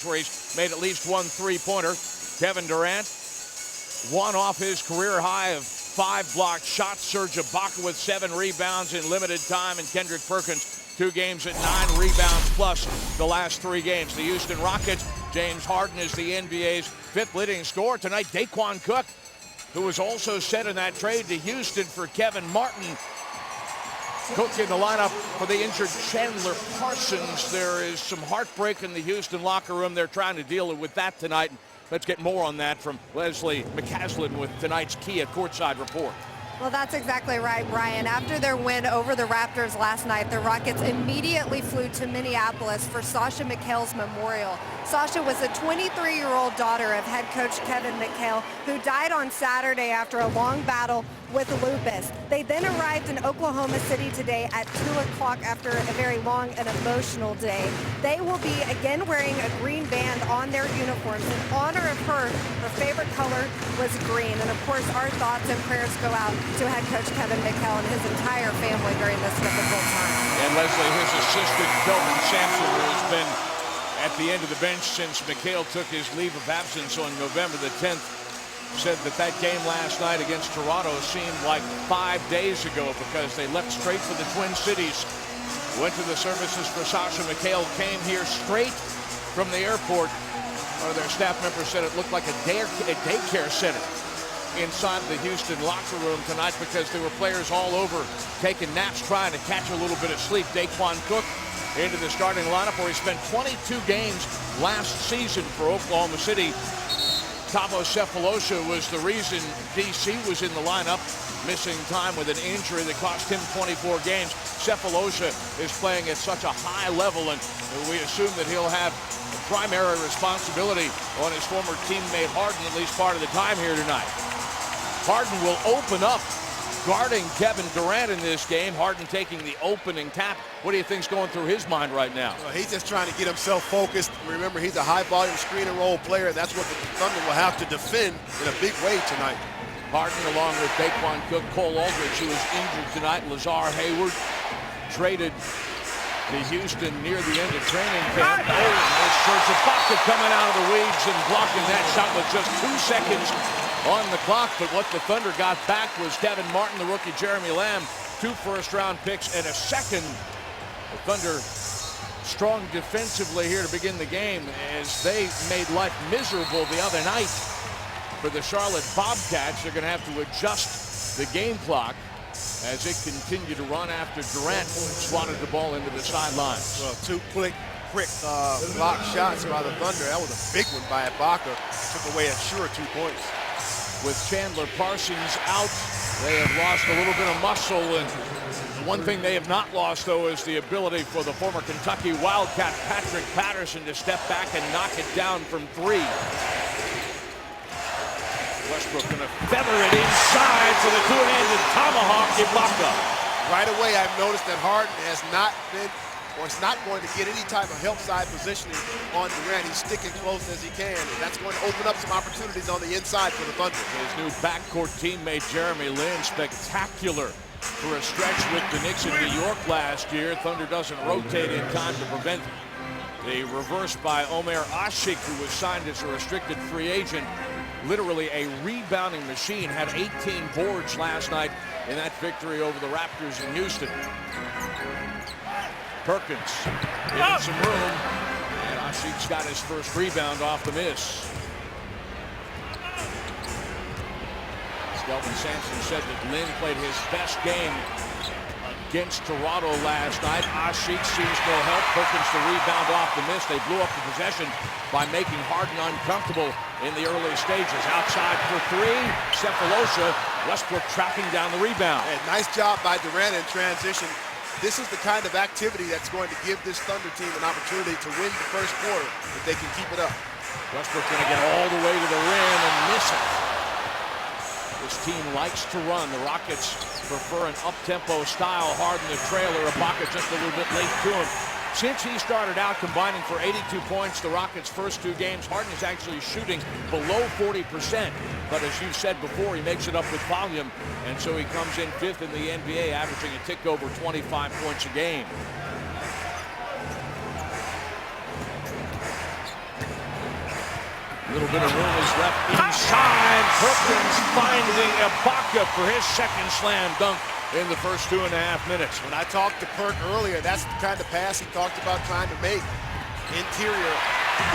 where he's made at least one three-pointer. Kevin Durant, one off his career high of 5 blocked shots. Serge Ibaka with 7 rebounds in limited time, and Kendrick Perkins 2 games at 9 rebounds plus the last 3 games. The Houston Rockets, James Harden is the NBA's 5th leading scorer tonight. Daquan Cook, who was also sent in that trade to Houston for Kevin Martin. Cook in the lineup for the injured Chandler Parsons. There is some heartbreak in the Houston locker room. They're trying to deal with that tonight. Let's get more on that from Leslie McCaslin with tonight's Kia Courtside Report. Well, that's exactly right, Brian. After their win over the Raptors last night, the Rockets immediately flew to Minneapolis for Sasha McHale's memorial. Sasha was a 23-year-old daughter of head coach Kevin McHale, who died on Saturday after a long battle with lupus. They then arrived in Oklahoma City today at 2 o'clock after a very long and emotional day. They will be again wearing a green band on their uniforms in honor of her. Her favorite color was green. And of course, our thoughts and prayers go out to head coach Kevin McHale and his entire family during this difficult time. And Leslie, his assistant, Kelvin Sampson, who has been at the end of the bench since McHale took his leave of absence on November the 10th, said that game last night against Toronto seemed like 5 days ago because they left straight for the Twin Cities, went to the services for Sasha McHale, came here straight from the airport. One of their staff members said it looked like a daycare center inside the Houston locker room tonight because there were players all over taking naps, trying to catch a little bit of sleep. Daquan Cook into the starting lineup, where he spent 22 games last season for Oklahoma City. Thabo Sefolosha was the reason DC was in the lineup, missing time with an injury that cost him 24 games. Sefolosha is playing at such a high level, and we assume that he'll have primary responsibility on his former teammate Harden at least part of the time here tonight. Harden will open up guarding Kevin Durant in this game. Harden taking the opening tap. What do you think's going through his mind right now? Well, he's just trying to get himself focused. Remember, he's a high-volume screen and roll player. That's what the Thunder will have to defend in a big way tonight. Harden along with Daquan Cook, Cole Aldridge, who is injured tonight, Lazar Hayward traded to Houston near the end of training camp. There's Serge Ibaka coming out of the weeds and blocking that shot with just 2 seconds on the clock. But what the Thunder got back was Kevin Martin, the rookie Jeremy Lamb, 2 first-round picks and a second. The Thunder strong defensively here to begin the game as they made life miserable the other night for the Charlotte Bobcats. They're going to have to adjust the game clock as it continued to run after Durant swatted the ball into the sidelines. Well, 2 quick block shots by the Thunder. That was a big one by Ibaka. Took away a sure 2 points. With Chandler Parsons out, they have lost a little bit of muscle, and one thing they have not lost, though, is the ability for the former Kentucky Wildcat Patrick Patterson to step back and knock it down from 3. Westbrook going to feather it inside for the two-handed tomahawk Ibaka. Right away, I've noticed that Harden has not been, or is not going to get any type of help side positioning on Durant. He's sticking close as he can, and that's going to open up some opportunities on the inside for the Thunder. His new backcourt teammate Jeremy Lin, spectacular for a stretch with the Knicks in New York last year. Thunder doesn't rotate in time to prevent the reverse by Omer Asik, who was signed as a restricted free agent. Literally a rebounding machine, had 18 boards last night in that victory over the Raptors in Houston. Perkins getting some room, and Asik's got his first rebound off the miss. Kelvin Sampson said that Lin played his best game against Toronto last night. Asik sees no help. Perkins the rebound off the miss. They blew up the possession by making Harden uncomfortable in the early stages. Outside for 3, Sefolosha. Westbrook tracking down the rebound. And nice job by Durant in transition. This is the kind of activity that's going to give this Thunder team an opportunity to win the first quarter if they can keep it up. Westbrook going to get all the way to the rim and miss it. This team likes to run. The Rockets prefer an up-tempo style. Harden the trailer. Ibaka just a little bit late to him. Since he started out combining for 82 points the Rockets' first 2 games, Harden is actually shooting below 40%. But as you said before, he makes it up with volume, and so he comes in 5th in the NBA, averaging a tick over 25 points a game. A little bit of room is left inside. Perkins finding Ibaka for his second slam dunk in the first 2.5 minutes. When I talked to Perk earlier, that's the kind of pass he talked about trying to make. Interior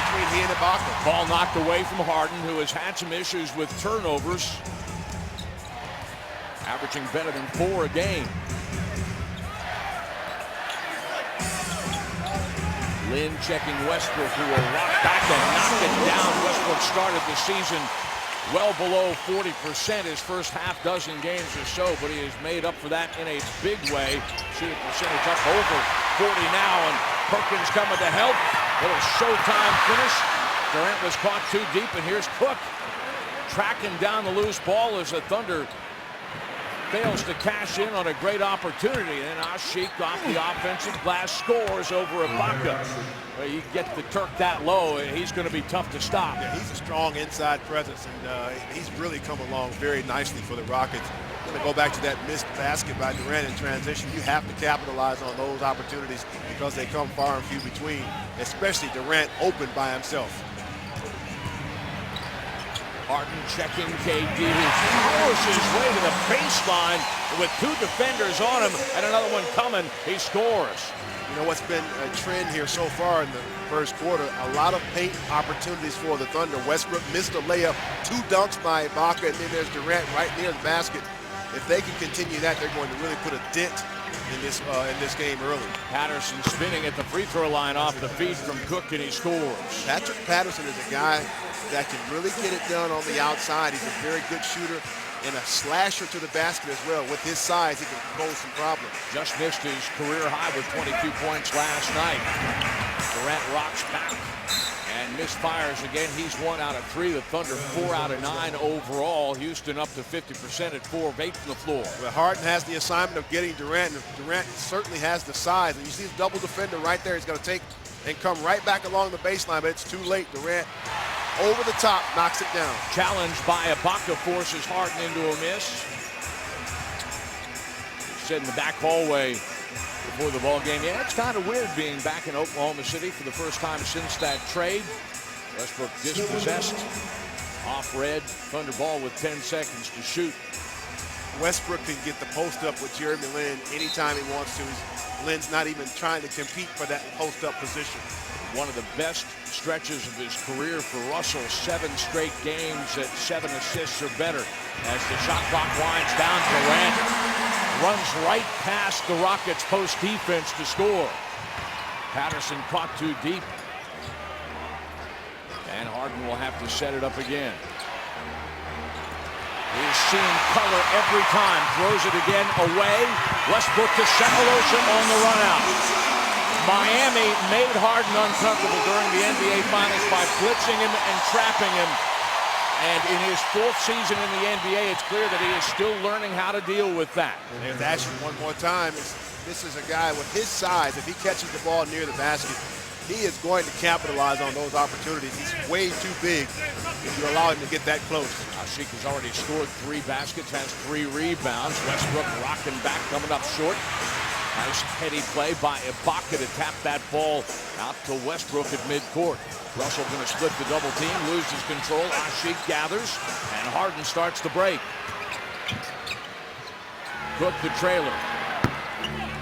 between he and Ibaka. Ball knocked away from Harden, who has had some issues with turnovers. Averaging better than 4 a game. Lynn checking Westbrook, who will rock back and knock it down. Westbrook started the season well below 40% his first half dozen games or so, but he has made up for that in a big way. Shooting percentage up over 40 now, and Perkins coming to help. Little showtime finish. Durant was caught too deep, and here's Cook tracking down the loose ball as the Thunder fails to cash in on a great opportunity. And Asik off the offensive glass scores over Ibaka. Well, you get the Turk that low, he's going to be tough to stop. Yeah, he's a strong inside presence, and he's really come along very nicely for the Rockets. I'm going to go back to that missed basket by Durant in transition. You have to capitalize on those opportunities because they come far and few between, especially Durant open by himself. Harden checking KD, who powers his way to the baseline with 2 defenders on him and another one coming. He scores. You know what's been a trend here so far in the first quarter? A lot of paint opportunities for the Thunder. Westbrook missed a layup, 2 dunks by Ibaka, and then there's Durant right near the basket. If they can continue that, they're going to really put a dent in this game early. Patterson spinning at the free throw line off the feed from Cook, and he scores. Patrick Patterson is a guy that can really get it done on the outside. He's a very good shooter and a slasher to the basket as well. With his size, he can pose some problems. Just missed his career high with 22 points last night. Durant rocks back and misfires again. He's 1 out of 3. The Thunder 4 out of 9 overall. Houston up to 50% at 4 of 8 from the floor. Well, Harden has the assignment of getting Durant, and Durant certainly has the size. And you see the double defender right there. He's going to take and come right back along the baseline, but it's too late. Durant over the top, knocks it down. Challenged by Ibaka, forces Harden into a miss. He said in the back hallway before the ball game, yeah, it's kind of weird being back in Oklahoma City for the first time since that trade. Westbrook dispossessed, off red, Thunder ball with 10 seconds to shoot. Westbrook can get the post up with Jeremy Lin anytime he wants to. Lin's not even trying to compete for that post up position. One of the best stretches of his career for Russell. 7 straight games at 7 assists or better. As the shot clock winds down, Durant runs right past the Rockets' post defense to score. Patterson caught too deep. And Harden will have to set it up again. He's seeing color every time. Throws it again away. Westbrook to Sefolosha on the run out. Miami made Harden uncomfortable during the NBA Finals by blitzing him and trapping him. And in his 4th season in the NBA, it's clear that he is still learning how to deal with that. And there's Ashley one more time. This is a guy with his size. If he catches the ball near the basket, he is going to capitalize on those opportunities. He's way too big if you allow him to get that close. Asik has already scored 3 baskets, has 3 rebounds. Westbrook rocking back, coming up short. Nice heady play by Ibaka to tap that ball out to Westbrook at midcourt. Russell going to split the double team, loses control. Asik gathers, and Harden starts the break. Cook the trailer.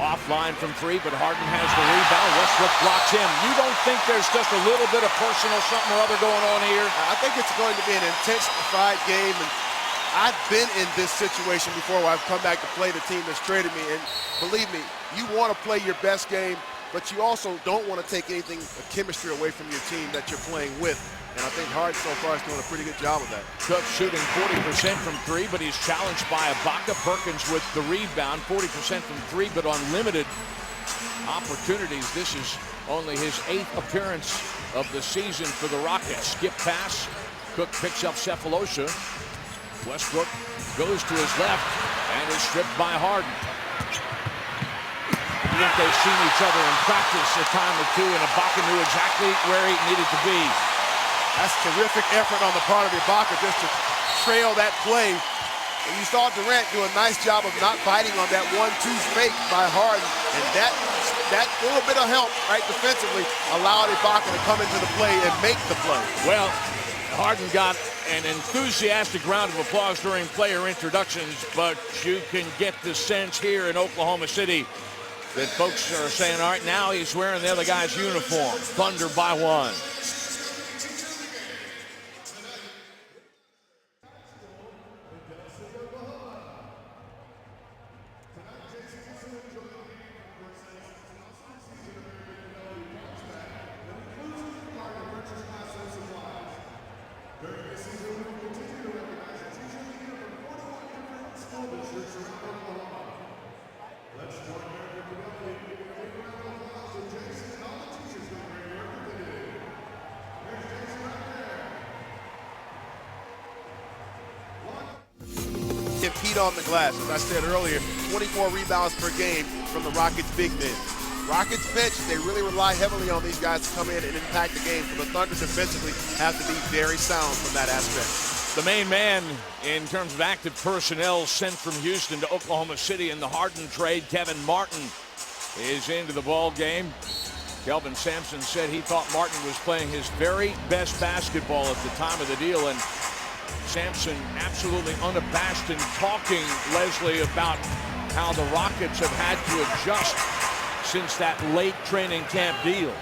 Offline from 3, but Harden has the rebound. Westbrook blocks him. You don't think there's just a little bit of personal something or other going on here? I think it's going to be an intensified game, and I've been in this situation before where I've come back to play the team that's traded me, and believe me, you want to play your best game, but you also don't want to take anything, chemistry away from your team that you're playing with. And I think Harden so far is doing a pretty good job of that. Cook shooting 40% from 3, but he's challenged by Ibaka. Perkins with the rebound, 40% from 3, but on limited opportunities. This is only his 8th appearance of the season for the Rockets. Skip pass. Cook picks up Sefolosha. Westbrook goes to his left and is stripped by Harden. I think they've seen each other in practice a time or two, and Ibaka knew exactly where he needed to be. That's terrific effort on the part of Ibaka just to trail that play. And you saw Durant do a nice job of not biting on that 1-2 fake by Harden, and that little bit of help right defensively allowed Ibaka to come into the play and make the play. Well, Harden got an enthusiastic round of applause during player introductions, but you can get the sense here in Oklahoma City that folks are saying, all right, now he's wearing the other guy's uniform. Thunder by 1. Compete on the glass. As I said earlier, 24 rebounds per game from the Rockets' big men. Rockets bench, they really rely heavily on these guys to come in and impact the game. So the Thunder defensively have to be very sound from that aspect. The main man in terms of active personnel sent from Houston to Oklahoma City in the Harden trade, Kevin Martin, is into the ball game. Kelvin Sampson said he thought Martin was playing his very best basketball at the time of the deal, and Sampson absolutely unabashed in talking, Leslie, about how the Rockets have had to adjust since that late training camp deal.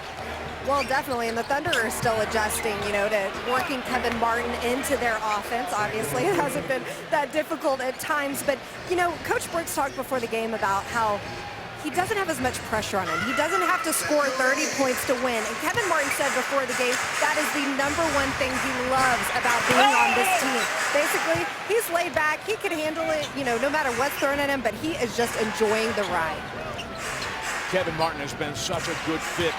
Well, definitely, and the Thunder are still adjusting, to working Kevin Martin into their offense. Obviously, it hasn't been that difficult at times, but, Coach Brooks talked before the game about how he doesn't have as much pressure on him. He doesn't have to score 30 points to win. And Kevin Martin said before the game that is the #1 thing he loves about being on this team. Basically, he's laid back. He can handle it, no matter what's thrown at him, but he is just enjoying the ride. Kevin Martin has been such a good fit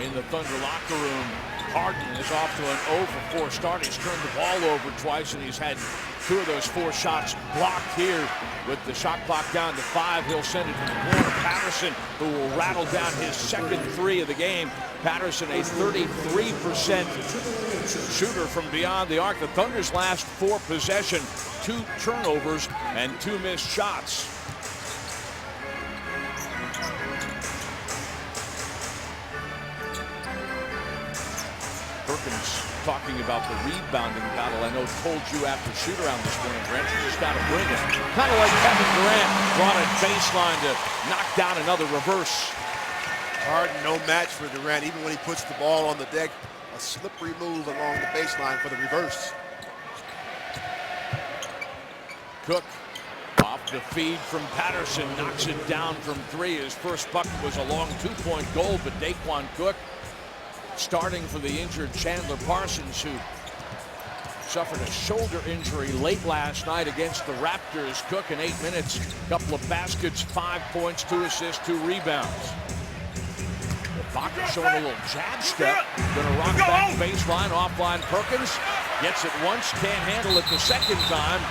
in the Thunder locker room. Harden is off to an 0 for 4 start. He's turned the ball over twice, and he's had 2 of those 4 shots blocked here. With the shot clock down to 5, he'll send it to the corner. Patterson, who will rattle down his second 3 of the game. Patterson, a 33% shooter from beyond the arc. The Thunder's last 4 possession, 2 turnovers and 2 missed shots. Perkins talking about the rebounding battle. I know told you after shoot-around this morning, Grant, you just got to bring it. Kind of like Kevin Durant brought a baseline to knock down another reverse. Harden, no match for Durant, even when he puts the ball on the deck. A slippery move along the baseline for the reverse. Cook off the feed from Patterson, knocks it down from 3. His first bucket was a long 2-point goal, but Daquan Cook starting for the injured Chandler Parsons, who suffered a shoulder injury late last night against the Raptors. Cook in 8 minutes, a couple of baskets, 5 points, 2 assists, 2 rebounds. Ibaka showing a little jab step. Gonna rock back baseline, offline. Perkins gets it once, can't handle it the second time.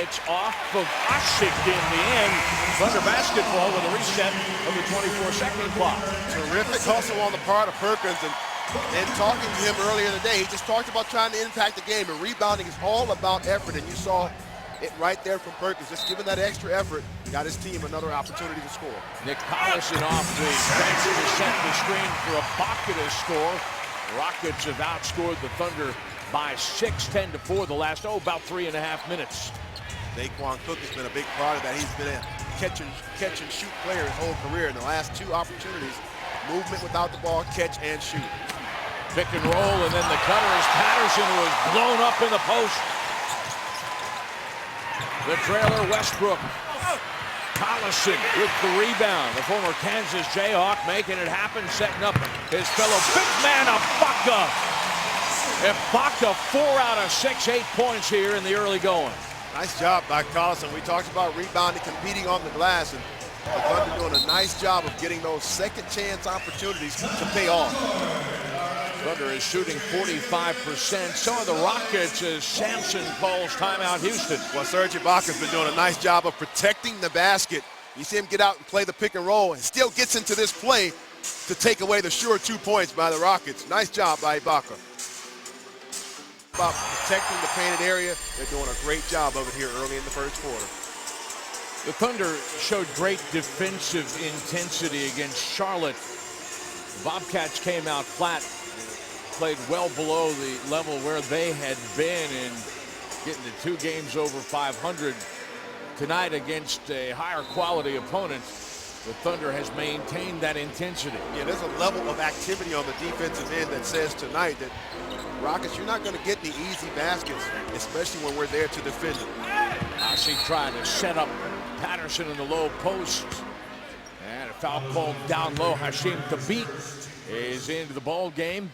It's off of Ashik in the end. Thunder basketball with a reset of the 24-second clock. Terrific hustle on the part of Perkins, and talking to him earlier today, he just talked about trying to impact the game, and rebounding is all about effort, and you saw it right there from Perkins. Just giving that extra effort, got his team another opportunity to score. Nick Collison off the bench to set the screen for Ibaka to score. Rockets have outscored the Thunder by 6, 10-4 the last, about 3.5 minutes. Daquan Cook has been a big part of that. He's been a catch and shoot player his whole career. In the last 2 opportunities, movement without the ball, catch and shoot. Pick and roll, and then the cutter is Patterson, who is blown up in the post. The trailer, Westbrook. Collison with the rebound. The former Kansas Jayhawk making it happen, setting up his fellow big man, Ibaka. Ibaka, 4 out of 6, 8 points here in the early going. Nice job by Collison. We talked about rebounding, competing on the glass, and the Thunder doing a nice job of getting those second chance opportunities to pay off. Thunder is shooting 45%. So are the Rockets as Sampson calls timeout Houston. Well, Serge Ibaka's been doing a nice job of protecting the basket. You see him get out and play the pick and roll, and still gets into this play to take away the sure 2 points by the Rockets. Nice job by Ibaka. About protecting the painted area, they're doing a great job of it here early in the first quarter. The Thunder showed great defensive intensity against Charlotte. Bobcats came out flat played well below the level where they had been in getting to 2 games over 500 tonight against a higher quality opponent. The Thunder has maintained that intensity. Yeah, there's a level of activity on the defensive end that says tonight that Rockets, you're not going to get the easy baskets, especially when we're there to defend it. She trying to set up Patterson in the low post. And a foul called down low. Hashim Thabit is into the ball game.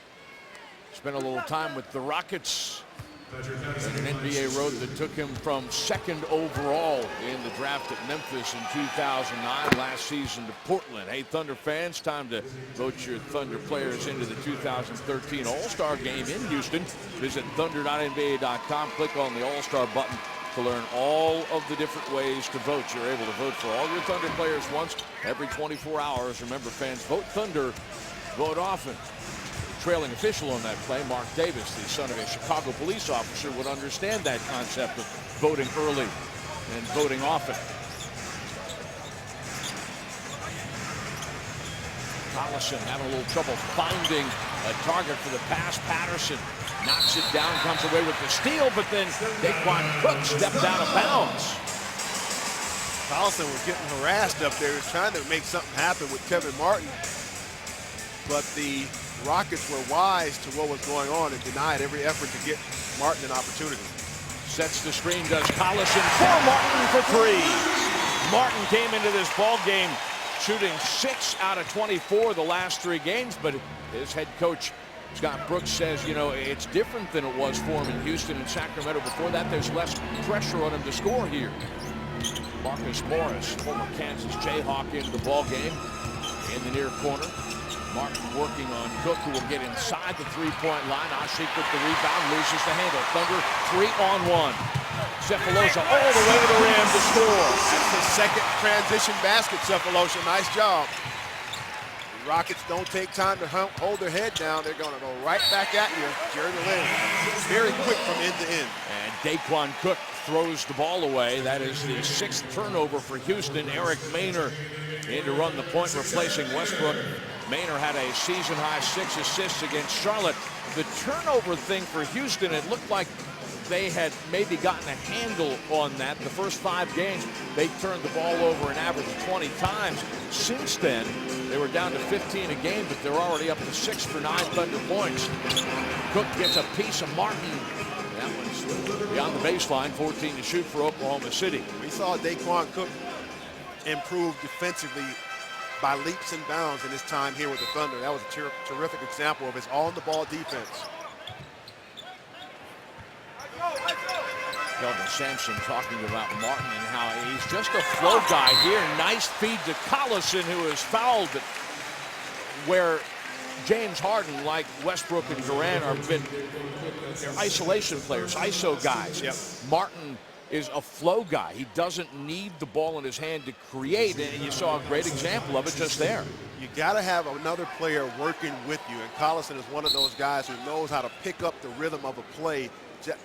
Spent a little time with the Rockets. And an NBA road that took him from 2nd overall in the draft at Memphis in 2009, last season to Portland. Hey, Thunder fans, time to vote your Thunder players into the 2013 All-Star Game in Houston. Visit thunder.nba.com, click on the All-Star button to learn all of the different ways to vote. You're able to vote for all your Thunder players once every 24 hours. Remember, fans, vote Thunder, vote often. Trailing official on that play, Mark Davis, the son of a Chicago police officer, would understand that concept of voting early and voting often. Collison having a little trouble finding a target for the pass. Patterson knocks it down, comes away with the steal, but then Daquan Cook stepped out of bounds. Collison was getting harassed up there. He was trying to make something happen with Kevin Martin, but the Rockets were wise to what was going on and denied every effort to get Martin an opportunity. Sets the screen, does Collison for Martin for 3. Martin came into this ball game shooting 6 out of 24 the last 3 games, but his head coach Scott Brooks says, you know, it's different than it was for him in Houston and Sacramento. Before that, there's less pressure on him to score here. Marcus Morris, former Kansas Jayhawk, into the ball game in the near corner. Martin working on Cook, who will get inside the 3-point line. Asik with the rebound, loses the handle. Thunder 3-on-1. Sefolosha all the way to the rim to score. That's his 2nd transition basket, Sefolosha. Nice job. The Rockets don't take time to hold their head down. They're going to go right back at you. Jeremy Lin, very quick from end to end. And Daquan Cook throws the ball away. That is the 6th turnover for Houston. Eric Maynor in to run the point, replacing Westbrook. Maynor had a season-high 6 assists against Charlotte. The turnover thing for Houston, it looked like they had maybe gotten a handle on that. The first 5 games, they turned the ball over an average of 20 times. Since then, they were down to 15 a game, but they're already up to 6 for 9 Thunder points. Cook gets a piece of Martin. That one's beyond the baseline, 14 to shoot for Oklahoma City. We saw Daquan Cook improve defensively by leaps and bounds in his time here with the Thunder. That was a terrific example of his on-the-ball defense. Kelvin Sampson talking about Martin and how he's just a flow guy here. Nice feed to Collison, who is fouled, where James Harden, like Westbrook and Durant, they're isolation players, ISO guys. Yep. Martin is a flow guy. He doesn't need the ball in his hand to create, and you saw a great example of it just there. You got to have another player working with you, and Collison is one of those guys who knows how to pick up the rhythm of a play.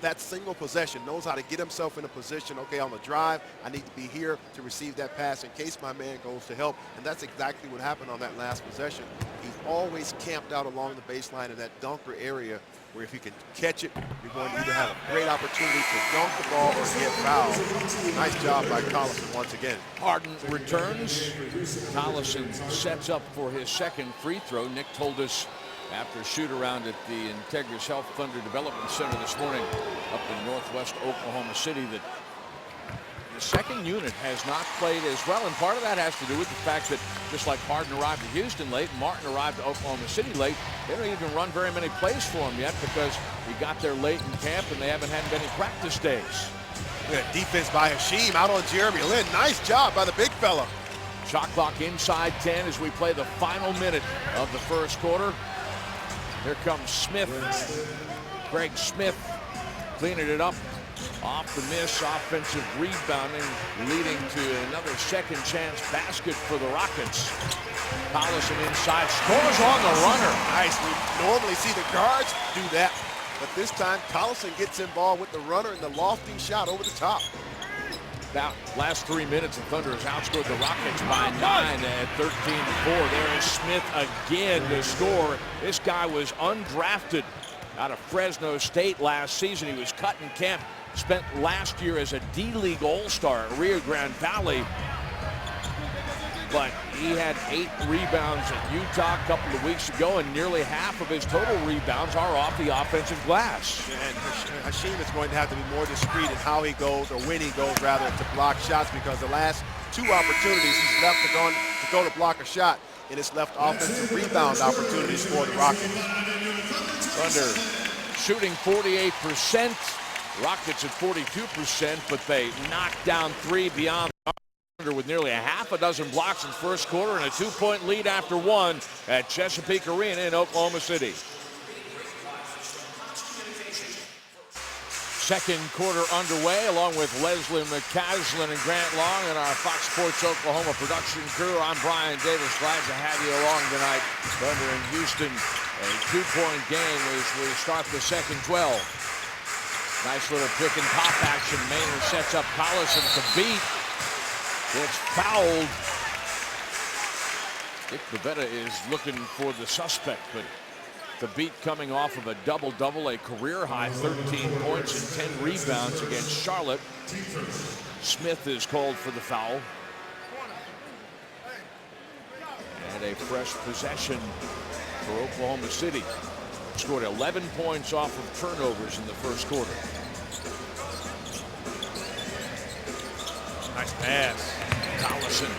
That single possession, knows how to get himself in a position, okay, on the drive, I need to be here to receive that pass in case my man goes to help, and that's exactly what happened on that last possession. He's always camped out along the baseline in that dunker area, where if you can catch it, you're going to either have a great opportunity to dunk the ball or get fouled. Nice job by Collison once again. Harden returns. Collison sets up for his 2nd free throw. Nick told us after a shoot-around at the Integris Health Thunder Development Center this morning up in northwest Oklahoma City that the 2nd unit has not played as well, and part of that has to do with the fact that just like Harden arrived to Houston late, Martin arrived to Oklahoma City late, they don't even run very many plays for him yet because he got there late in camp and they haven't had any practice days. Good defense by Hashim out on Jeremy Lin. Nice job by the big fella. Shot clock inside 10 as we play the final minute of the first quarter. Here comes Smith. Greg Smith cleaning it up. Off the miss, offensive rebounding, leading to another 2nd chance basket for the Rockets. Collison inside, scores on the runner. Nice. We normally see the guards do that, but this time Collison gets involved with the runner and the lofting shot over the top. last 3 minutes, the Thunder has outscored the Rockets by 9 at 13-4. There is Smith again to score. This guy was undrafted out of Fresno State last season. He was cut in camp, spent last year as a D-League All-Star at Rio Grande Valley. But he had 8 rebounds at Utah a couple of weeks ago, and nearly half of his total rebounds are off the offensive glass. And Hashim is going to have to be more discreet in how he goes, or when he goes, rather, to block shots, because the last 2 opportunities he's left to go to block a shot, and it's left offensive rebound opportunities for the Rockets. Thunder shooting 48%, Rockets at 42%, but they knocked down 3 beyond with nearly a half a dozen blocks in the first quarter and a 2-point lead after 1 at Chesapeake Arena in Oklahoma City. Second quarter underway, along with Leslie McCaslin and Grant Long and our Fox Sports Oklahoma production crew. I'm Brian Davis, glad to have you along tonight. Thunder in Houston, a 2-point game as we start the second 12. Nice little pick and pop action. Maynard sets up Collison to beat. It's fouled. Dick Bavetta is looking for the suspect, but the beat coming off of a double-double, a career-high 13 points and 10 rebounds against Charlotte. Smith is called for the foul. And a fresh possession for Oklahoma City. Scored 11 points off of turnovers in the first quarter. Nice pass. Collison.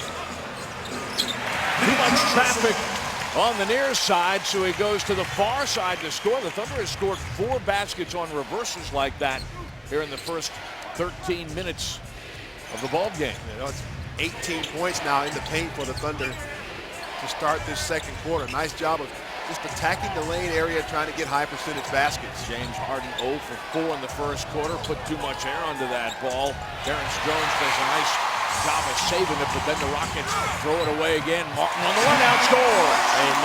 Too much traffic on the near side, so he goes to the far side to score. The Thunder has scored 4 baskets on reversals like that here in the first 13 minutes of the ball game. It's 18 points now in the paint for the Thunder to start this second quarter. Nice job of just attacking the lane area, trying to get high percentage baskets. James Harden 0 for 4 in the first quarter, put too much air under that ball. Terrence Jones does a nice job of saving it, but then the Rockets throw it away again. Martin on the one-out score.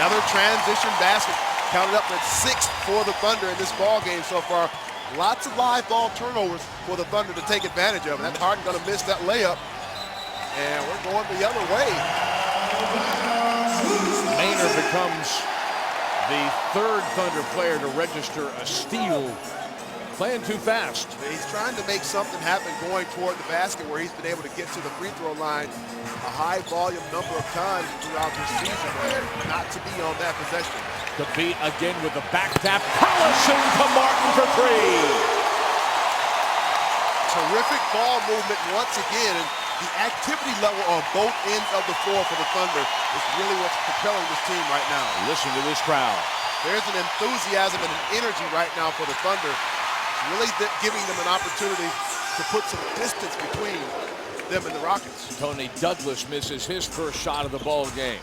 Another transition basket, counted up at 6 for the Thunder in this ball game so far. Lots of live ball turnovers for the Thunder to take advantage of. And that's Harden going to miss that layup. And we're going the other way. Maynard becomes the 3rd Thunder player to register a steal. Playing too fast. He's trying to make something happen going toward the basket where he's been able to get to the free throw line a high volume number of times throughout this season, and not to be on that possession. The beat again with the back tap. Collison to Martin for 3. Terrific ball movement once again, and the activity level on both ends of the floor for the Thunder is really what's propelling this team right now. Listen to this crowd. There's an enthusiasm and an energy right now for the Thunder, really giving them an opportunity to put some distance between them and the Rockets. Tony Douglas misses his first shot of the ball game.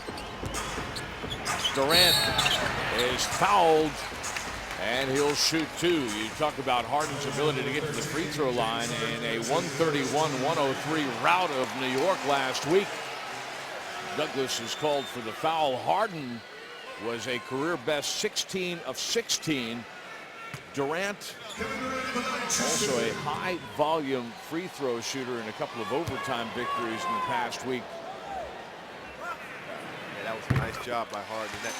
Durant is fouled, and he'll shoot 2. You talk about Harden's ability to get to the free throw line in a 131-103 rout of New York last week. Douglas is called for the foul. Harden was a career best 16 of 16. Durant, also a high volume free throw shooter in a couple of overtime victories in the past week. Yeah, that was a nice job by Harden in that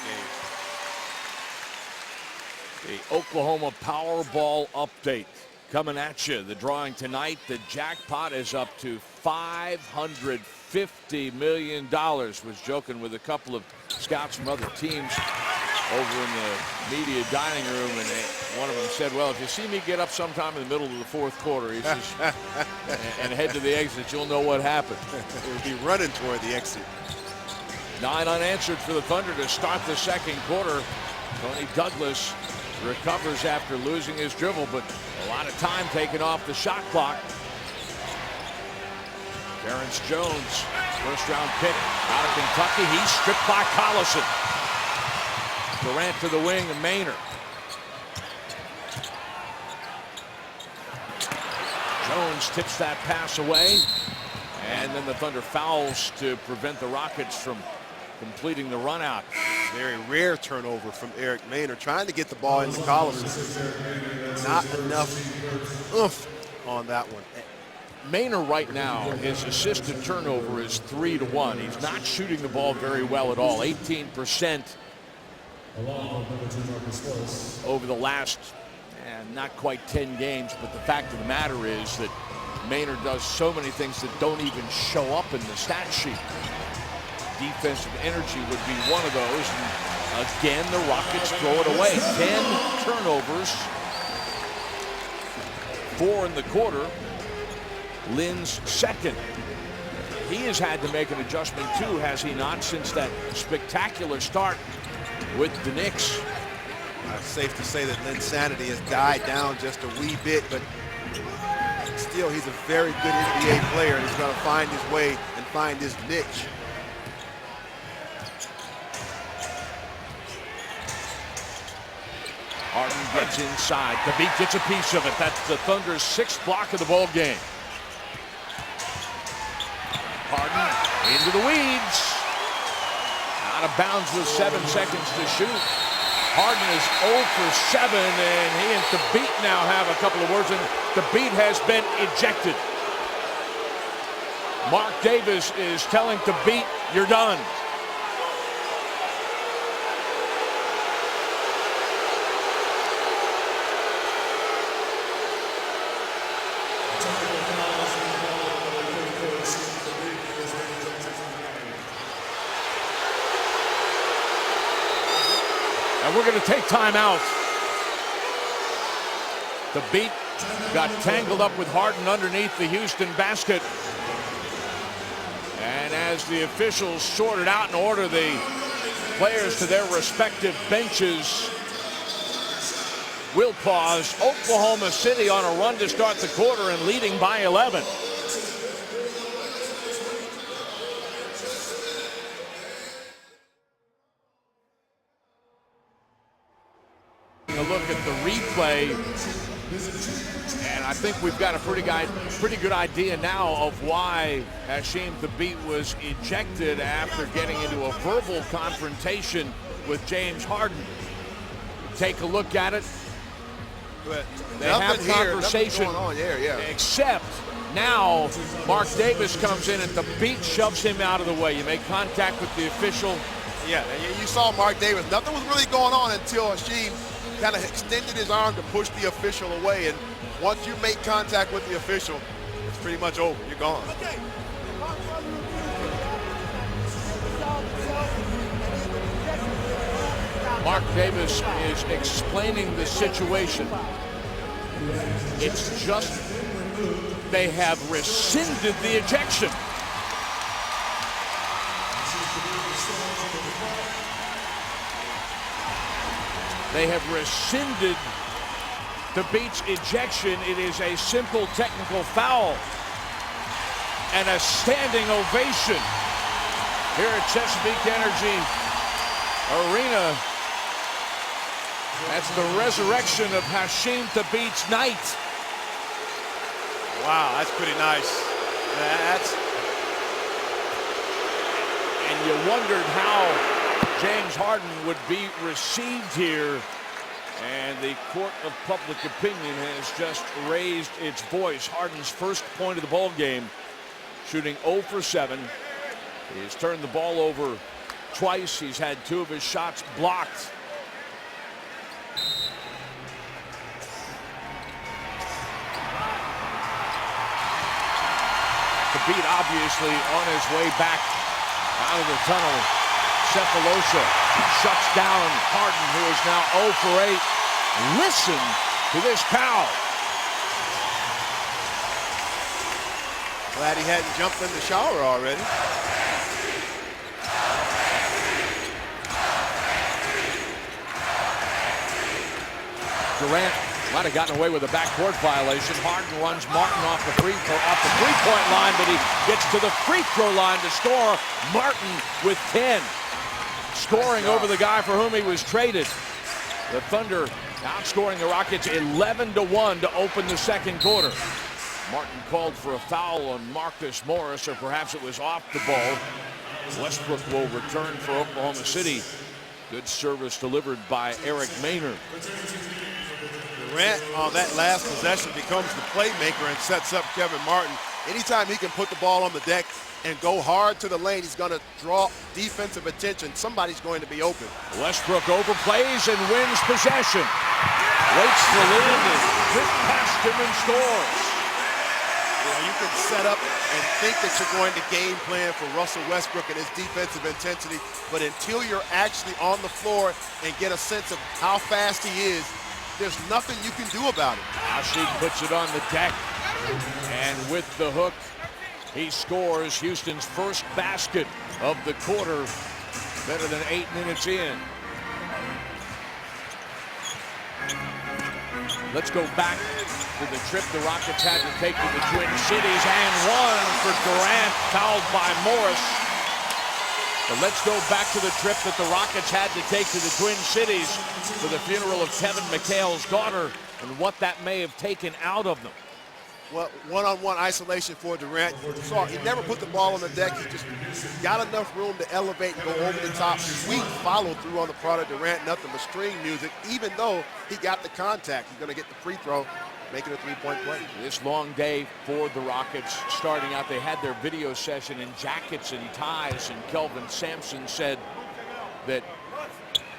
game. The Oklahoma Powerball update coming at you. The drawing tonight, the jackpot is up to $550 million. Was joking with a couple of scouts from other teams over in the media dining room, and one of them said, well, if you see me get up sometime in the middle of the fourth quarter, he says, and head to the exit, you'll know what happened. It would be running toward the exit. 9 unanswered for the Thunder to start the second quarter. Tony Douglas recovers after losing his dribble, but a lot of time taken off the shot clock. Terrence Jones, first round pick out of Kentucky. He's stripped by Collison. Durant to the wing and Maynard. Jones tips that pass away. And then the Thunder fouls to prevent the Rockets from completing the run out. Very rare turnover from Eric Maynard, trying to get the ball into Collison. Not enough oomph on that one. Maynard right now, his assisted turnover is 3-1. He's not shooting the ball very well at all. 18% over the last, not quite 10 games. But the fact of the matter is that Maynard does so many things that don't even show up in the stat sheet. Defensive energy would be one of those. And again, the Rockets throw it away. 10 turnovers. 4 in the quarter. Lynn's second. He has had to make an adjustment too, has he not, since that spectacular start with the Knicks. It's safe to say that Lynn's sanity has died down just a wee bit, but still he's a very good NBA player, and he's going to find his way and find his niche. Harden gets inside. Khabib gets a piece of it. That's the Thunder's 6th block of the ball game. Harden into the weeds. Out of bounds with 7 seconds to shoot. Harden is 0 for 7, and he and Khabib now have a couple of words, and Khabib has been ejected. Mark Davis is telling Khabib, you're done. And we're going to take time out. The beat got tangled up with Harden underneath the Houston basket. And as the officials sorted out and order the players to their respective benches, we'll pause. Oklahoma City on a run to start the quarter and leading by 11. A look at the replay, and I think we've got a pretty good idea now of why Hasheem Thabeet was ejected after getting into a verbal confrontation with James Harden. Take a look at it. But they have conversation, except now Mark Davis comes in and Thabeet shoves him out of the way. You make contact with the official. Yeah, you saw Mark Davis. Nothing was really going on until Hasheem kind of extended his arm to push the official away, and once you make contact with the official, it's pretty much over. You're gone. Mark Davis is explaining the situation. It's just they have rescinded the ejection. They have rescinded Thabeet's ejection. It is a simple technical foul and a standing ovation here at Chesapeake Energy Arena. That's the resurrection of Hasheem Thabeet's night. Wow, that's pretty nice. And you wondered how James Harden would be received here, and the court of public opinion has just raised its voice. Harden's first point of the ball game, shooting 0 for 7. He's turned the ball over twice. He's had 2 of his shots blocked. Thabeet obviously on his way back out of the tunnel. Cephalosha shuts down Harden, who is now 0 for 8. Listen to this foul. Glad he hadn't jumped in the shower already. Durant might have gotten away with a backcourt violation. Harden runs Martin off the three-point line, but he gets to the free throw line to score. Martin with 10. Scoring over the guy for whom he was traded. The Thunder outscoring the Rockets 11-1 to open the second quarter. Martin called for a foul on Marcus Morris, or perhaps it was off the ball. Westbrook will return for Oklahoma City. Good service delivered by Eric Maynard. Durant on that last possession becomes the playmaker and sets up Kevin Martin Anytime he can put the ball on the deck and go hard to the lane, he's going to draw defensive attention. Somebody's going to be open. Westbrook overplays and wins possession. Waits for Lin and quick past him and scores. You can set up and think that you're going to game plan for Russell Westbrook and his defensive intensity, but until you're actually on the floor and get a sense of how fast he is, there's nothing you can do about it. Ashe puts it on the deck, and with the hook, he scores Houston's first basket of the quarter, better than 8 minutes in. Let's go back to the trip the Rockets had to take to the Twin Cities, and one for Durant, fouled by Morris. But let's go back to the trip that the Rockets had to take to the Twin Cities for the funeral of Kevin McHale's daughter and what that may have taken out of them. Well, one-on-one isolation for Durant. You saw he never put the ball on the deck. He just got enough room to elevate and go over the top. Sweet follow-through on the part of Durant. Nothing but string music, even though he got the contact. He's going to get the free throw, make it a three-point play. This long day for the Rockets. Starting out, they had their video session in jackets and ties, and Kelvin Sampson said that,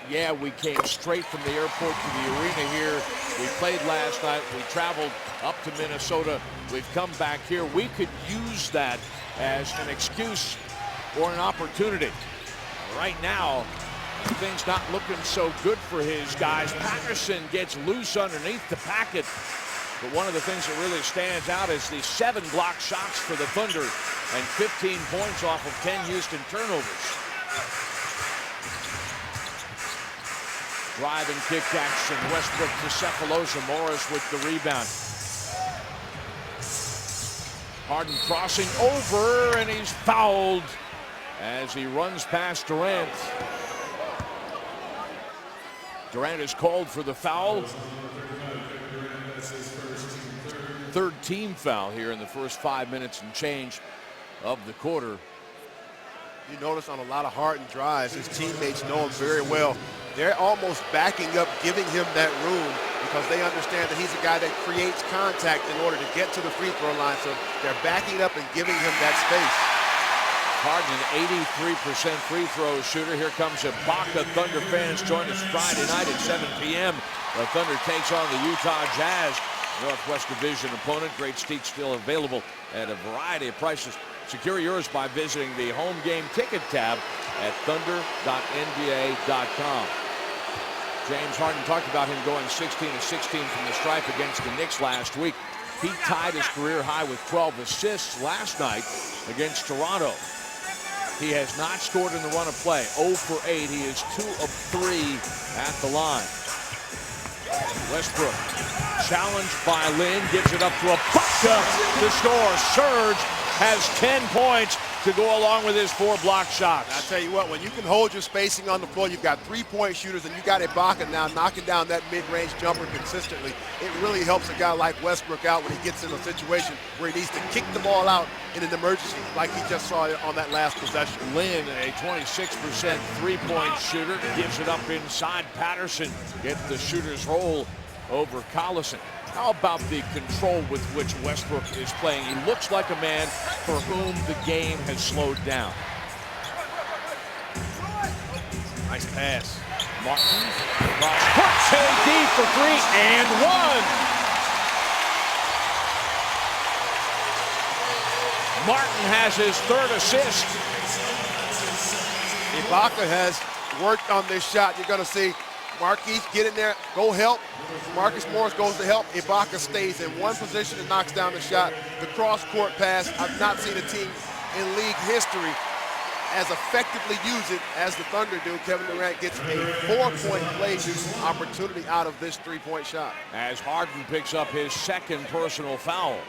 yeah, we came straight from the airport to the arena here. We played last night. We traveled up to Minnesota. We've come back here. We could use that as an excuse or an opportunity. Right now, things not looking so good for his guys. Patterson gets loose underneath the packet. But one of the things that really stands out is the 7 block shots for the Thunder and 15 points off of 10 Houston turnovers. Drive and kick action. Westbrook to Cephalosha. Morris with the rebound. Harden crossing over, and he's fouled as he runs past Durant. Durant is called for the foul. Third team foul here in the first 5 minutes and change of the quarter. You notice on a lot of Harden drives, his teammates know him very well. They're almost backing up, giving him that room because they understand that he's a guy that creates contact in order to get to the free throw line. So they're backing up and giving him that space. Harden, an 83% free throw shooter. Here comes Ibaka. Thunder fans join us Friday night at 7 p.m. The Thunder takes on the Utah Jazz. Northwest Division opponent. Great seats still available at a variety of prices. Secure yours by visiting the home game ticket tab at thunder.nba.com. James Harden talked about him going 16 of 16 from the stripe against the Knicks last week. He tied his career high with 12 assists last night against Toronto. He has not scored in the run of play. 0 for 8. He is 2 of 3 at the line. Westbrook challenged by Lin, gives it up to Ibaka to score. Serge has 10 points to go along with his 4 block shots. I tell you what, when you can hold your spacing on the floor, you've got 3-point shooters, and you got Ibaka now knocking down that mid-range jumper consistently. It really helps a guy like Westbrook out when he gets in a situation where he needs to kick the ball out in an emergency, like he just saw on that last possession. Lin, a 26% three-point shooter, gives it up inside. Patterson gets the shooter's roll over Collison. How about the control with which Westbrook is playing? He looks like a man for whom the game has slowed down. Nice pass. Martin puts KD for 3 and 1. Martin has his 3rd assist. Ibaka has worked on this shot. You're going to see Marquise get in there, go help. Marcus Morris goes to help. Ibaka stays in one position and knocks down the shot. The cross-court pass, I've not seen a team in league history as effectively use it as the Thunder do. Kevin Durant gets a 4-point play opportunity out of this 3-point shot. As Harden picks up his 2nd personal foul.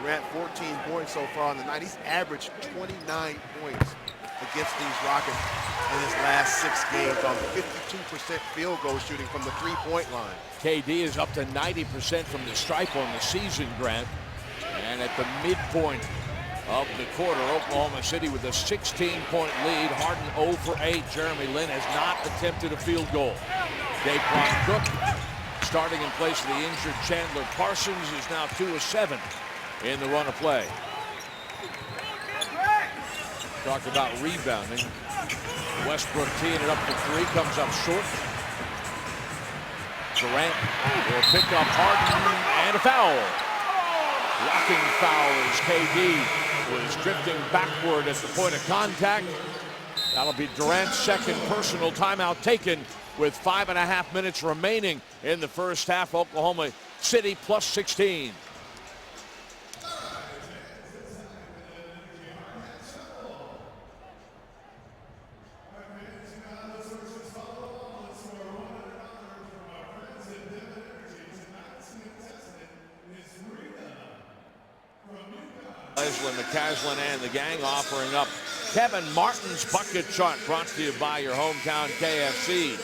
Durant 14 points so far on the night. He's averaged 29 points against these Rockets in his last 6 games on 52% field goal shooting from the 3-point line. KD is up to 90% from the stripe on the season, Grant. And at the midpoint of the quarter, Oklahoma City with a 16-point lead. Harden 0 for 8. Jeremy Lin has not attempted a field goal. Daquan Cook, starting in place of the injured Chandler Parsons, is now 2 of 7 in the run of play. Talked about rebounding. Westbrook teeing it up for three, comes up short. Durant will pick up Harden and a foul. Blocking foul as KD was drifting backward at the point of contact. That'll be Durant's second personal timeout taken with 5.5 minutes remaining in the first half. Oklahoma City plus 16. Leslie McCaslin and the gang offering up Kevin Martin's bucket chart, brought to you by your hometown KFC.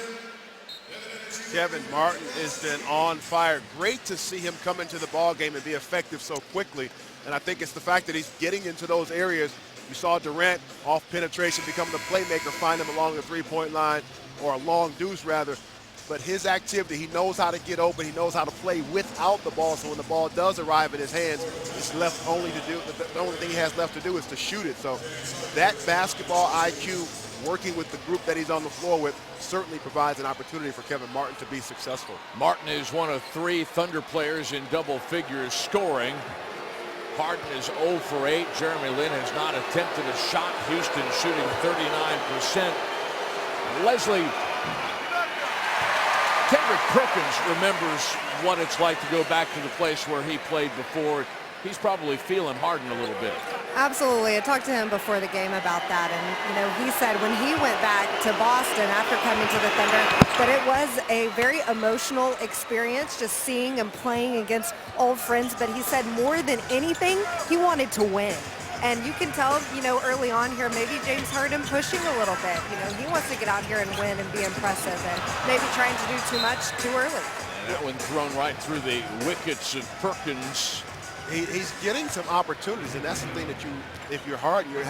Kevin Martin has been on fire. Great to see him come into the ball game and be effective so quickly. And I think it's the fact that he's getting into those areas. You saw Durant off penetration become the playmaker, find him along the three-point line, or a long deuce rather. But his activity, he knows how to get open. He knows how to play without the ball. So when the ball does arrive in his hands, it's left only to do, the only thing he has left to do is to shoot it. So that basketball IQ, working with the group that he's on the floor with, certainly provides an opportunity for Kevin Martin to be successful. Martin is one of 3 Thunder players in double figures scoring. Harden is 0 for 8. Jeremy Lin has not attempted a shot. Houston shooting 39%. Leslie, Kendrick Perkins remembers what it's like to go back to the place where he played before. He's probably feeling Harden a little bit. Absolutely. I talked to him before the game about that, and he said when he went back to Boston after coming to the Thunder that it was a very emotional experience just seeing and playing against old friends, but he said more than anything he wanted to win. And you can tell, early on here, maybe James Harden pushing a little bit. He wants to get out here and win and be impressive, and maybe trying to do too much too early. And that one thrown right through the wickets of Perkins. He's getting some opportunities, and that's the thing that if you're Harden, you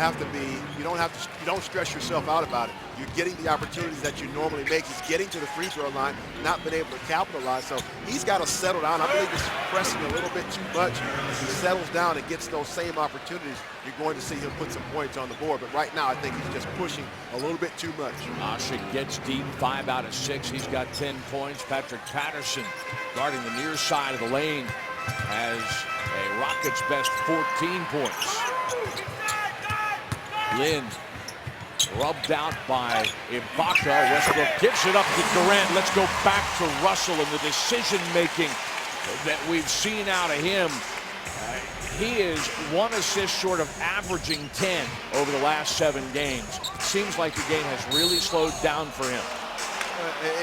don't stress yourself out about it. You're getting the opportunities that you normally make. He's getting to the free throw line, not been able to capitalize. So he's got to settle down. I believe he's pressing a little bit too much. If he settles down and gets those same opportunities, you're going to see him put some points on the board. But right now, I think he's just pushing a little bit too much. Asha gets deep, 5 out of 6. He's got 10 points. Patrick Patterson guarding the near side of the lane has a Rockets best 14 points. Lin rubbed out by Ibaka. Westbrook gives it up to Durant. Let's go back to Russell and the decision-making that we've seen out of him. He is 1 assist short of averaging 10 over the last 7 games. Seems like the game has really slowed down for him.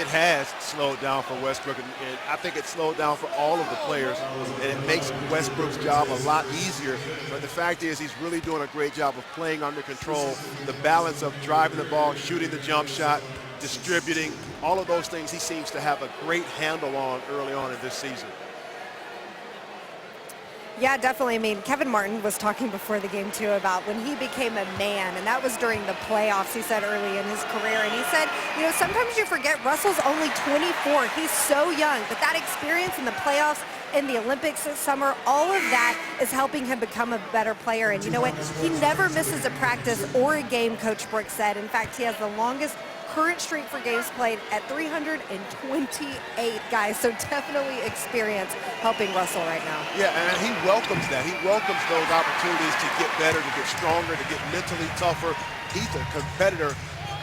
It has slowed down for Westbrook, and I think it slowed down for all of the players, and it makes Westbrook's job a lot easier. But the fact is he's really doing a great job of playing under control, the balance of driving the ball, shooting the jump shot, distributing, all of those things he seems to have a great handle on early on in this season. Yeah, definitely. I mean, Kevin Martin was talking before the game, too, about when he became a man, and that was during the playoffs, he said, early in his career. And he said, sometimes you forget Russell's only 24. He's so young, but that experience in the playoffs, in the Olympics this summer, all of that is helping him become a better player. And you know what? He never misses a practice or a game, Coach Brooks said. In fact, he has the longest current streak for games played at 328, guys. So definitely experience helping Russell right now. Yeah, and he welcomes that. He welcomes those opportunities to get better, to get stronger, to get mentally tougher. He's a competitor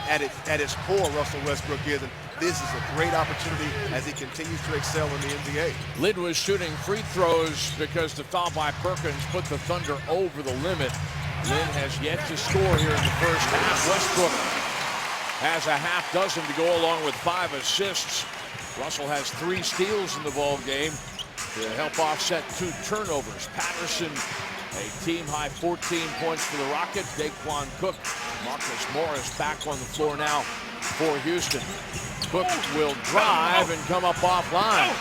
at his core, Russell Westbrook is, and this is a great opportunity as he continues to excel in the NBA. Lin was shooting free throws because the foul by Perkins put the Thunder over the limit. Lin has yet to score here in the first half. Westbrook has a half dozen to go along with 5 assists. Russell has 3 steals in the ball game to help offset 2 turnovers. Patterson, a team-high 14 points for the Rockets. Daquan Cook, Marcus Morris back on the floor now for Houston. Cook will drive and come up offline.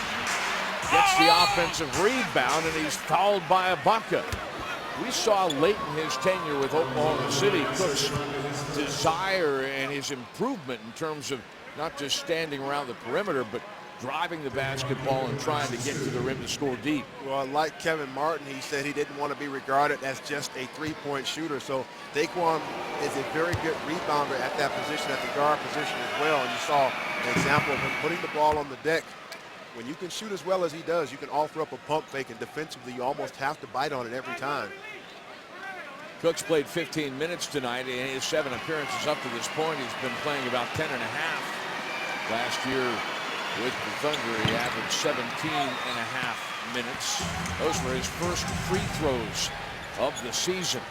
Gets the offensive rebound, and he's fouled by Ibaka. We saw late in his tenure with Oklahoma City Cook's desire and his improvement in terms of not just standing around the perimeter, but driving the basketball and trying to get to the rim to score deep. Well, like Kevin Martin, he said he didn't want to be regarded as just a three-point shooter. So Daquan is a very good rebounder at that position, at the guard position as well. And you saw an example of him putting the ball on the deck. When you can shoot as well as he does, you can offer up a pump fake, and defensively you almost have to bite on it every time. Cook's played 15 minutes tonight in his 7 appearances up to this point. He's been playing about 10 and a half. Last year with the Thunder, he averaged 17 and a half minutes. Those were his first free throws of the season.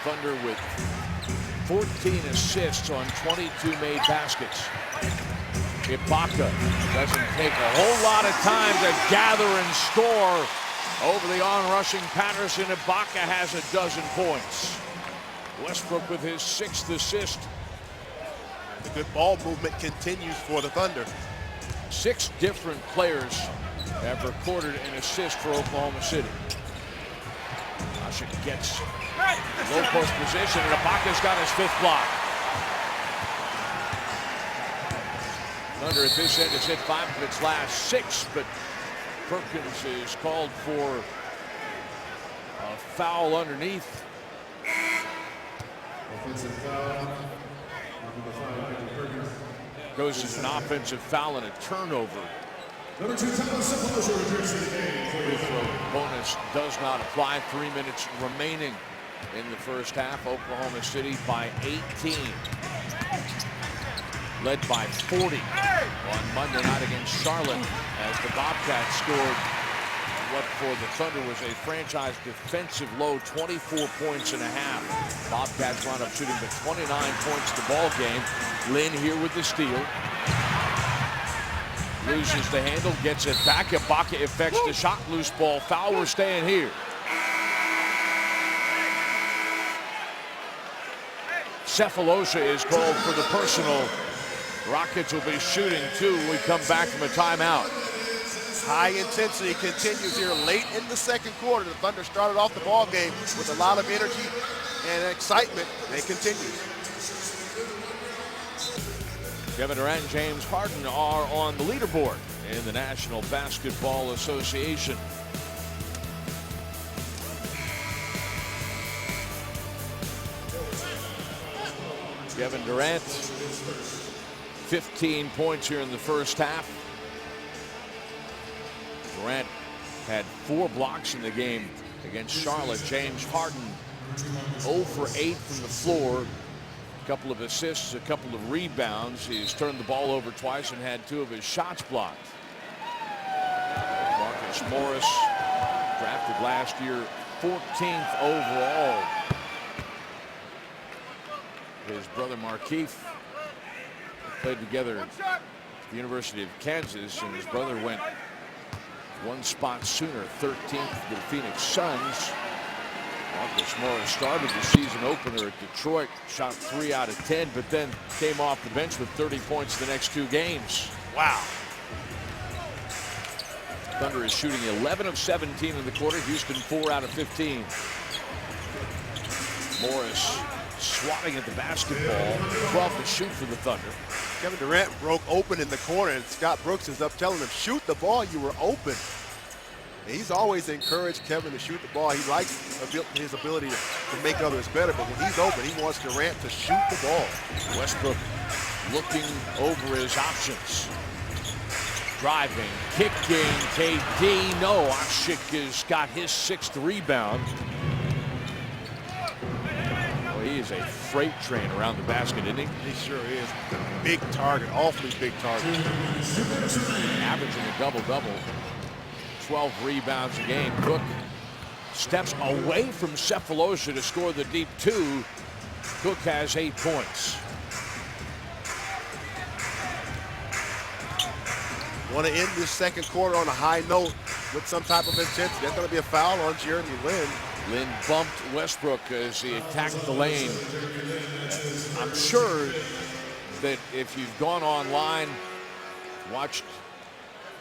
Thunder with 14 assists on 22 made baskets. Ibaka doesn't take a whole lot of time to gather and score over the on-rushing Patterson. Ibaka has a dozen points. Westbrook with his 6th assist. The good ball movement continues for the Thunder. 6 different players have recorded an assist for Oklahoma City. Washington gets low post position, and Ibaka's got his 5th block. Thunder at this end has hit 5 of its last 6, but Perkins is called for a foul underneath. Goes as an offensive foul and a turnover. Number 2, Free throw bonus does not apply. 3 minutes remaining in the first half. Oklahoma City by 18. Led by 40 on Monday night against Charlotte as the Bobcats scored what for the Thunder was a franchise defensive low 24 points and a half. Bobcats wound up shooting the 29 points the ball game. Lynn here with the steal. Loses the handle, gets it back. Ibaka effects the shot, loose ball. Foul, we're staying here. Cephalosha is called for the personal. Rockets will be shooting 2 when we come back from a timeout. High intensity continues here late in the second quarter. The Thunder started off the ball game with a lot of energy and excitement, and it continues. Kevin Durant and James Harden are on the leaderboard in the National Basketball Association. Kevin Durant, 15 points here in the first half. Durant had 4 blocks in the game against Charlotte. James Harden 0 for 8 from the floor. A couple of assists, a couple of rebounds. He's turned the ball over twice and had 2 of his shots blocked. Marcus Morris, drafted last year 14th overall. His brother Markeith played together at the University of Kansas, and his brother went 1 spot sooner, 13th to the Phoenix Suns. Marcus Morris started the season opener at Detroit, shot 3 out of 10, but then came off the bench with 30 points the next 2 games. Wow. Thunder is shooting 11 of 17 in the quarter. Houston 4 out of 15. Morris swatting at the basketball, 12 to shoot for the Thunder. Kevin Durant broke open in the corner, and Scott Brooks is up telling him, shoot the ball, you were open. And he's always encouraged Kevin to shoot the ball. He likes his ability to make others better, but when he's open, he wants Durant to shoot the ball. Westbrook looking over his options. Driving, kicking, KD, no. Ashik has got his 6th rebound. He is a freight train around the basket, isn't he? He sure is. Big target, awfully big target. Averaging a double-double. 12 rebounds a game. Cook steps away from Cephalosha to score the deep 2. Cook has 8 points. Want to end this second quarter on a high note with some type of intensity. There's going to be a foul on Jeremy Lin. Lin bumped Westbrook as he attacked the lane. I'm sure that if you've gone online, watched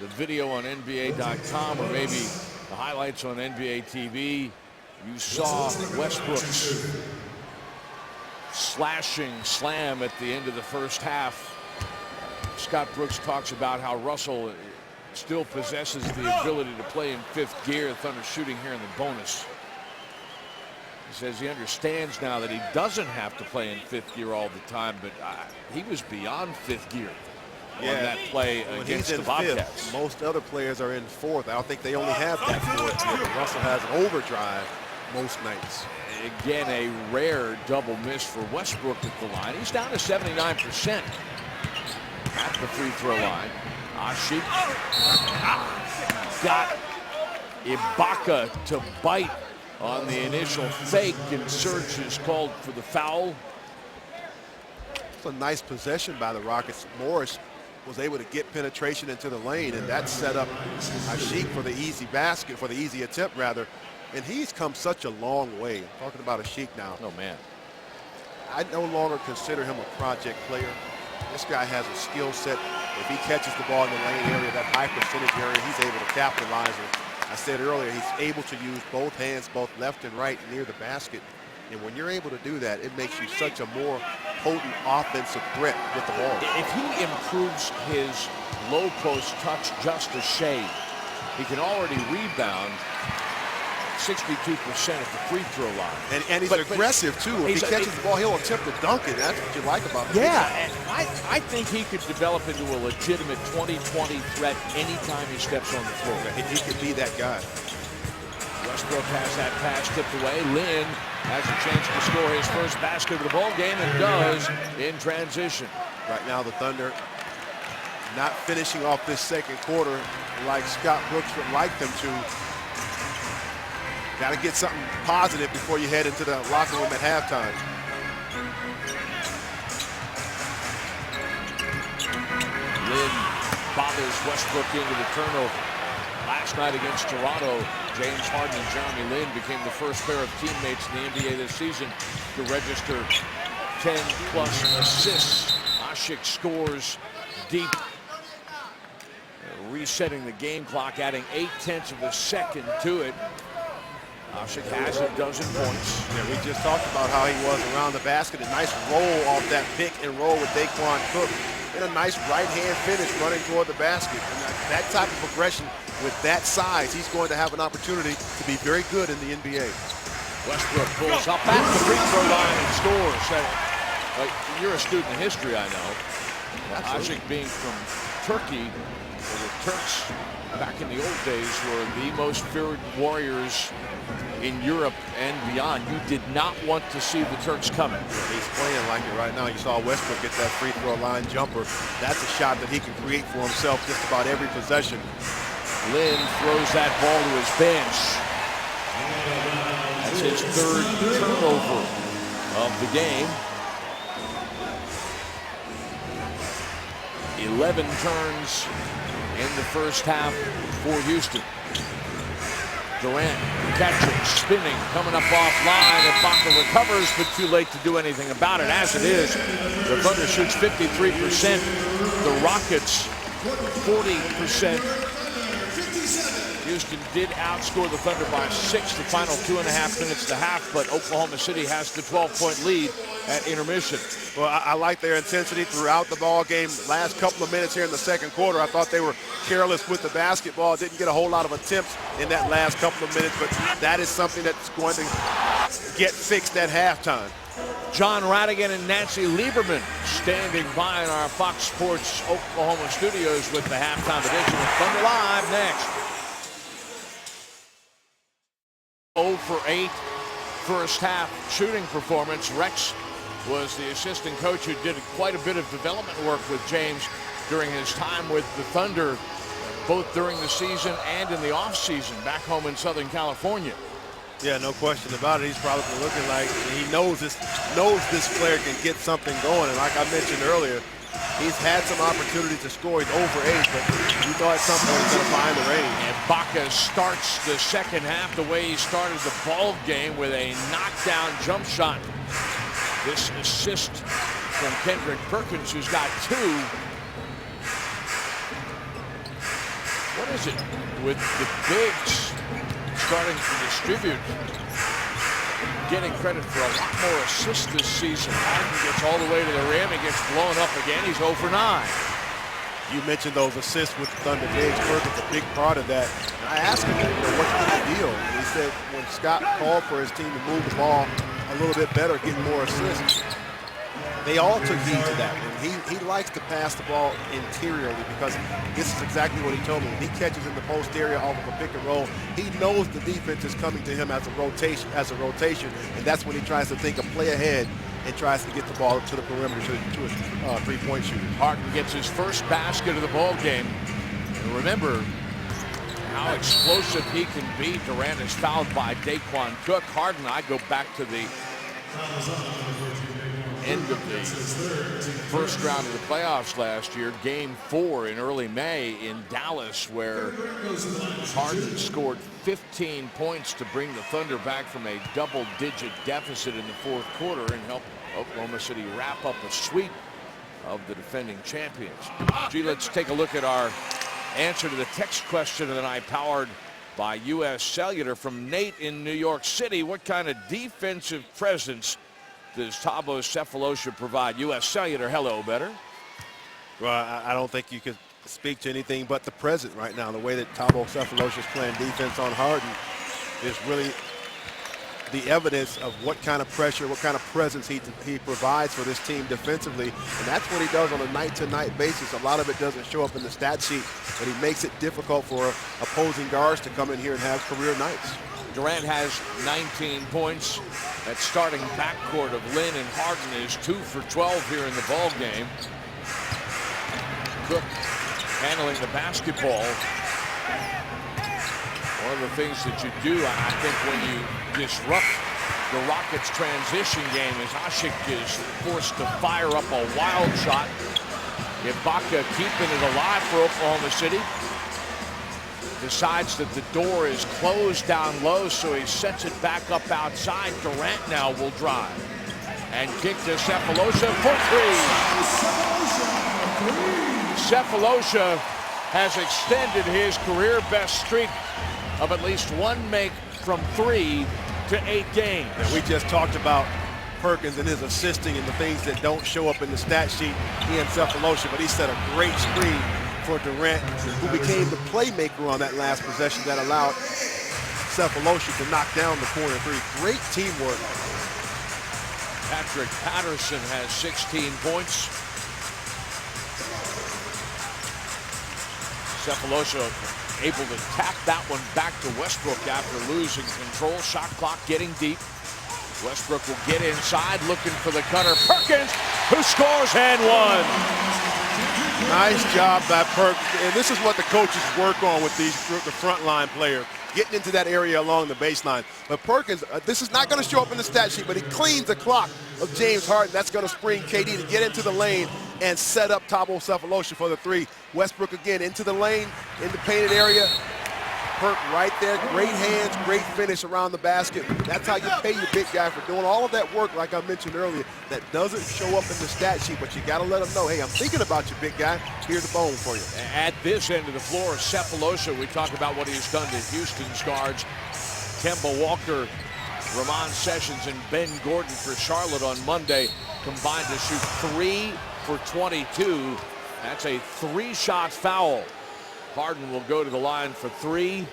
the video on NBA.com or maybe the highlights on NBA TV, you saw Westbrook's slashing slam at the end of the first half. Scott Brooks talks about how Russell still possesses the ability to play in fifth gear. Thunder shooting here in the bonus. He says he understands now that he doesn't have to play in fifth gear all the time, but he was beyond fifth gear on that play against the Bobcats. Fifth, most other players are in fourth. I don't think they only have that fourth gear. Russell has an overdrive most nights. Again, a rare double miss for Westbrook at the line. He's down to 79% at the free throw line. Asik got Ibaka to bite on the initial fake, and Serge is called for the foul. It's a nice possession by the Rockets. Morris was able to get penetration into the lane, and that set up Asik for the easy basket, for the easy attempt rather. And he's come such a long way. I'm talking about Asik now. Oh man. I no longer consider him a project player. This guy has a skill set. If he catches the ball in the lane area, that high percentage area, he's able to capitalize it. I said earlier, he's able to use both hands, both left and right, near the basket. And when you're able to do that, it makes you such a more potent offensive threat with the ball. If he improves his low post touch just a shade, he can already rebound 62% at the free throw line. And he's aggressive, too. If he catches the ball, he'll attempt to dunk it. That's what you like about him. Yeah, and I think he could develop into a legitimate 20-20 threat anytime he steps on the floor. He could be that guy. Westbrook has that pass tipped away. Lynn has a chance to score his first basket of the ball game, and does in transition. Right now, the Thunder not finishing off this second quarter like Scott Brooks would like them to. Got to get something positive before you head into the locker room at halftime. Lynn bothers Westbrook into the turnover. Last night against Toronto, James Harden and Jeremy Lin became the first pair of teammates in the NBA this season to register 10+ assists. Asik scores deep, resetting the game clock, adding 0.8 of a second to it. Asik has a dozen points. Yeah, we just talked about how he was around the basket. A nice roll off that pick and roll with Daquan Cook. And a nice right-hand finish running toward the basket. And that type of progression with that size, he's going to have an opportunity to be very good in the NBA. Westbrook pulls up at the free throw line and scores. You're a student of history, I know. Asik being from Turkey, the Turks back in the old days were the most feared warriors in Europe and beyond. You did not want to see the Turks coming. He's playing like it right now. You saw Westbrook get that free throw line jumper. That's a shot that he can create for himself just about every possession. Lynn throws that ball to his bench. That's his third turnover of the game. 11 turns in the first half for Houston. Durant catching, spinning, coming up offline. Ibaka recovers, but too late to do anything about it. As it is, the Thunder shoots 53%. The Rockets 40%. Houston did outscore the Thunder by 6 the final 2.5 minutes to half, but Oklahoma City has the 12-point lead at intermission. Well, I like their intensity throughout the ball game. Last couple of minutes here in the second quarter, I thought they were careless with the basketball. Didn't get a whole lot of attempts in that last couple of minutes, but that is something that's going to get fixed at halftime. John Radigan and Nancy Lieberman standing by in our Fox Sports Oklahoma studios with the halftime edition of Thunder Live next. 0 for 8 first half shooting performance. Rex was the assistant coach who did quite a bit of development work with James during his time with the Thunder, both during the season and in the offseason back home in Southern California. Yeah, no question about it. He's probably looking like he knows this player can get something going. And like I mentioned earlier, he's had some opportunities to score. He's 0 for 8, but you thought at some point he's going to find the range. And Ibaka starts the second half the way he started the ball game, with a knockdown jump shot. This assist from Kendrick Perkins, who's got 2. What is it with the bigs starting to distribute? getting credit for a lot more assists this season. Harden gets all the way to the rim. He gets blown up again. He's 0 for 9. You mentioned those assists with the Thunder. James Perkins, a big part of that. And I asked him, what's the deal? And he said when Scott called for his team to move the ball a little bit better, getting more assists, they all took heed to that. And he likes to pass the ball interiorly because this is exactly what he told me. When he catches in the post area off of a pick and roll, he knows the defense is coming to him as a rotation, and that's when he tries to think a play ahead and tries to get the ball to the perimeter to his three-point shooter. Harden gets his first basket of the ball game. And remember how explosive he can be. Durant is fouled by Daquan Cook. Harden, I go back to the end of the first round of the playoffs last year, game 4 in early May in Dallas, where Harden scored 15 points to bring the Thunder back from a double-digit deficit in the fourth quarter and help Oklahoma City wrap up a sweep of the defending champions. Gee, let's take a look at our answer to the text question of the night, powered by U.S. Cellular, from Nate in New York City. What kind of defensive presence does Thabo Sefolosha provide? U.S. Cellular, hello, better. Well, I don't think you could speak to anything but the present right now. The way that Thabo Sefolosha is playing defense on Harden is really the evidence of what kind of pressure, what kind of presence he provides for this team defensively. And that's what he does on a night-to-night basis. A lot of it doesn't show up in the stat sheet, but he makes it difficult for opposing guards to come in here and have career nights. Durant has 19 points. That starting backcourt of Lin and Harden is 2 for 12 here in the ball game. Cook handling the basketball. One of the things that you do, I think, when you disrupt the Rockets' transition game is Asik is forced to fire up a wild shot. Ibaka keeping it alive for Oklahoma City. Decides that the door is closed down low, so he sets it back up outside. Durant now will drive and kick to Sefolosha for 3. Sefolosha has extended his career best streak of at least one make from 3 to 8 games. And we just talked about Perkins and his assisting and the things that don't show up in the stat sheet, he and Sefolosha, but he set a great screen for Durant, who became the playmaker on that last possession that allowed Sefolosha to knock down the corner 3. Great teamwork. Patrick Patterson has 16 points. Sefolosha able to tap that one back to Westbrook after losing control. Shot clock getting deep. Westbrook will get inside looking for the cutter. Perkins, who scores and one. Nice job by Perkins. And this is what the coaches work on with the front line players, getting into that area along the baseline. But Perkins, this is not going to show up in the stat sheet, but he cleans the clock of James Harden. That's going to spring KD to get into the lane and set up Thabo Sefolosha for the 3. Westbrook again into the lane, in the painted area. Perk right there, great hands, great finish around the basket. That's how you pay your big guy for doing all of that work, like I mentioned earlier, that doesn't show up in the stat sheet, but you got to let them know, hey, I'm thinking about you, big guy. Here's the bone for you. At this end of the floor, Sefolosha, we talk about what he's done to Houston's guards. Kemba Walker, Ramon Sessions, and Ben Gordon for Charlotte on Monday combined to shoot 3 for 22. That's a 3-shot foul. Harden will go to the line for 3.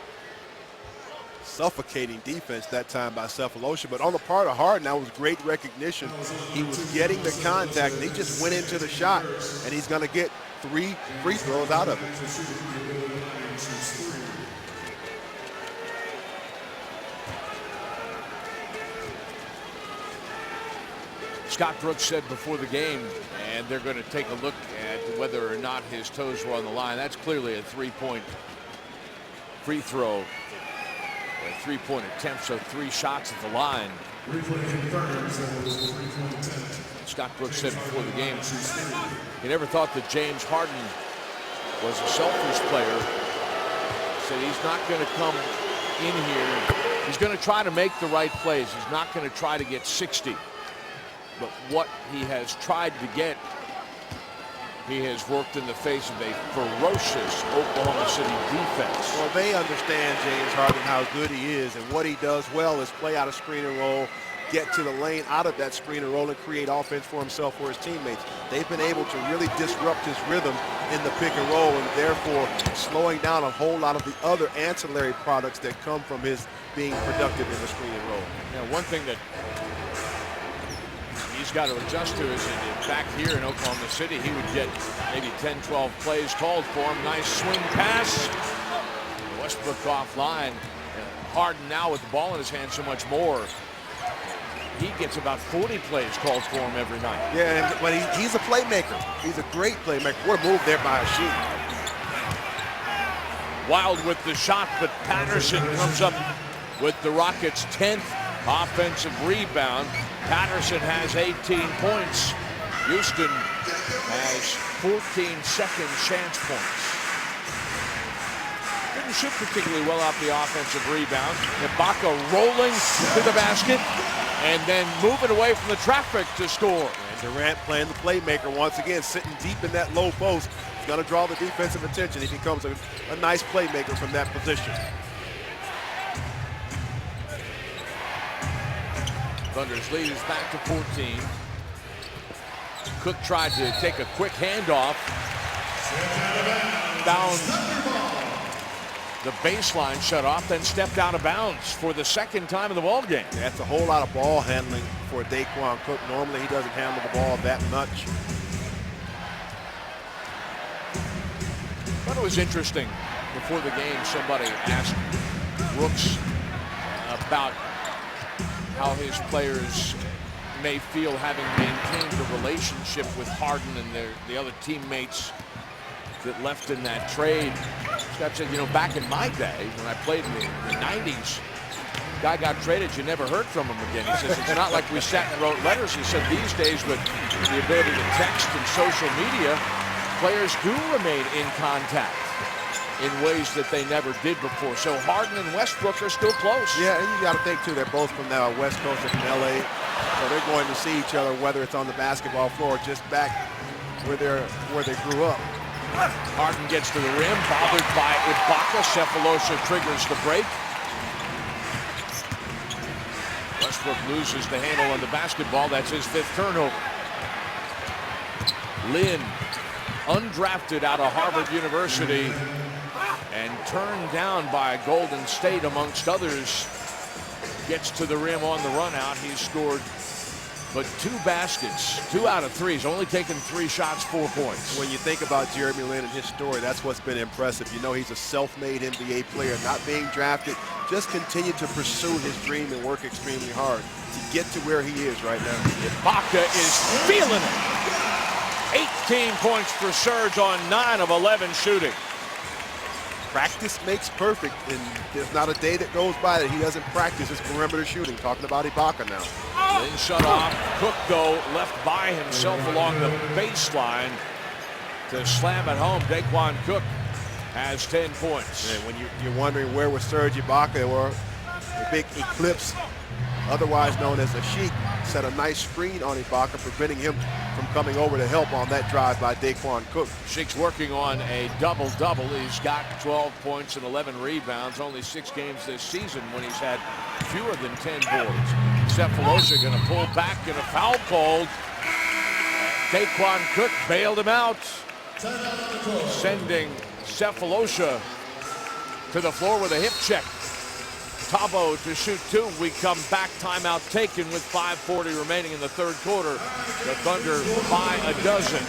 Suffocating defense that time by Sefolosha, but on the part of Harden, that was great recognition. He was getting the contact, and he just went into the shot, and he's going to get 3 free throws out of it. Scott Brooks said before the game, and they're going to take a look at whether or not his toes were on the line. That's clearly a 3-point free throw, a 3-point attempt, so 3 shots at the line. Scott Brooks said before the game he never thought that James Harden was a selfish player. He said he's not going to come in here. He's going to try to make the right plays. He's not going to try to get 60. But what he has tried to get, he has worked in the face of a ferocious Oklahoma City defense. Well, they understand James Harden, how good he is, and what he does well is play out a screen and roll, get to the lane out of that screen and roll and create offense for himself or his teammates. They've been able to really disrupt his rhythm in the pick and roll, and therefore slowing down a whole lot of the other ancillary products that come from his being productive in the screen and roll. Yeah, one thing that he's got to adjust to is that back here in Oklahoma City, he would get maybe 10, 12 plays called for him. Nice swing pass. Westbrook offline. Harden now with the ball in his hand so much more. He gets about 40 plays called for him every night. Yeah, but he's a playmaker. He's a great playmaker. What a move there by Hasheem. Wild with the shot, but Patterson comes up with the Rockets' 10th offensive rebound. Patterson has 18 points. Houston has 14 second chance points. Didn't shoot particularly well off the offensive rebound. Ibaka rolling to the basket and then moving away from the traffic to score. And Durant playing the playmaker once again, sitting deep in that low post. He's going to draw the defensive attention. He becomes a nice playmaker from that position. Thunder's lead is back to 14. Cook tried to take a quick handoff. Found the baseline shut off, then stepped out of bounds for the second time in the ball game. That's a whole lot of ball handling for Daquan Cook. Normally he doesn't handle the ball that much. I thought it was interesting before the game, somebody asked Brooks about how his players may feel having maintained a relationship with Harden and the other teammates that left in that trade. Scott said, you know, back in my day when I played in the 90s, guy got traded, you never heard from him again. He says, it's not like we sat and wrote letters. He said these days with the ability to text and social media, players do remain in contact in ways that they never did before. So Harden and Westbrook are still close. Yeah, and you got to think too, they're both from the West Coast and from LA. So they're going to see each other, whether it's on the basketball floor or just back where they grew up. Harden gets to the rim, bothered by Ibaka. Cephalosha triggers the break. Westbrook loses the handle on the basketball. That's his 5th turnover. Lynn, undrafted out of Harvard University and turned down by Golden State amongst others, gets to the rim on the run out. He's scored but 2 baskets, 2 out of 3. He's only taken 3 shots, 4 points. When you think about Jeremy Lin and his story, that's what's been impressive. You know, he's a self-made NBA player, not being drafted, just continue to pursue his dream and work extremely hard to get to where he is right now. Ibaka is feeling it. 18 points for Serge on 9 of 11 shooting. Practice makes perfect, and there's not a day that goes by that he doesn't practice his perimeter shooting. Talking about Ibaka now. Then shut off. Cook, though, left by himself along the baseline to slam it home. Daquan Cook has 10 points. And when you're wondering where was Serge Ibaka, or the big eclipse, otherwise known as a Sheik, set a nice screen on Ibaka, preventing him from coming over to help on that drive by Daquan Cook. Sheik's working on a double-double. He's got 12 points and 11 rebounds. Only 6 games this season when he's had fewer than 10 boards. Cephalosha going to pull back and a foul called. Daquan Cook bailed him out, sending Cephalosha to the floor with a hip check. Tabo to shoot 2. We come back. Timeout taken with 5:40 remaining in the 3rd quarter. The Thunder by a dozen.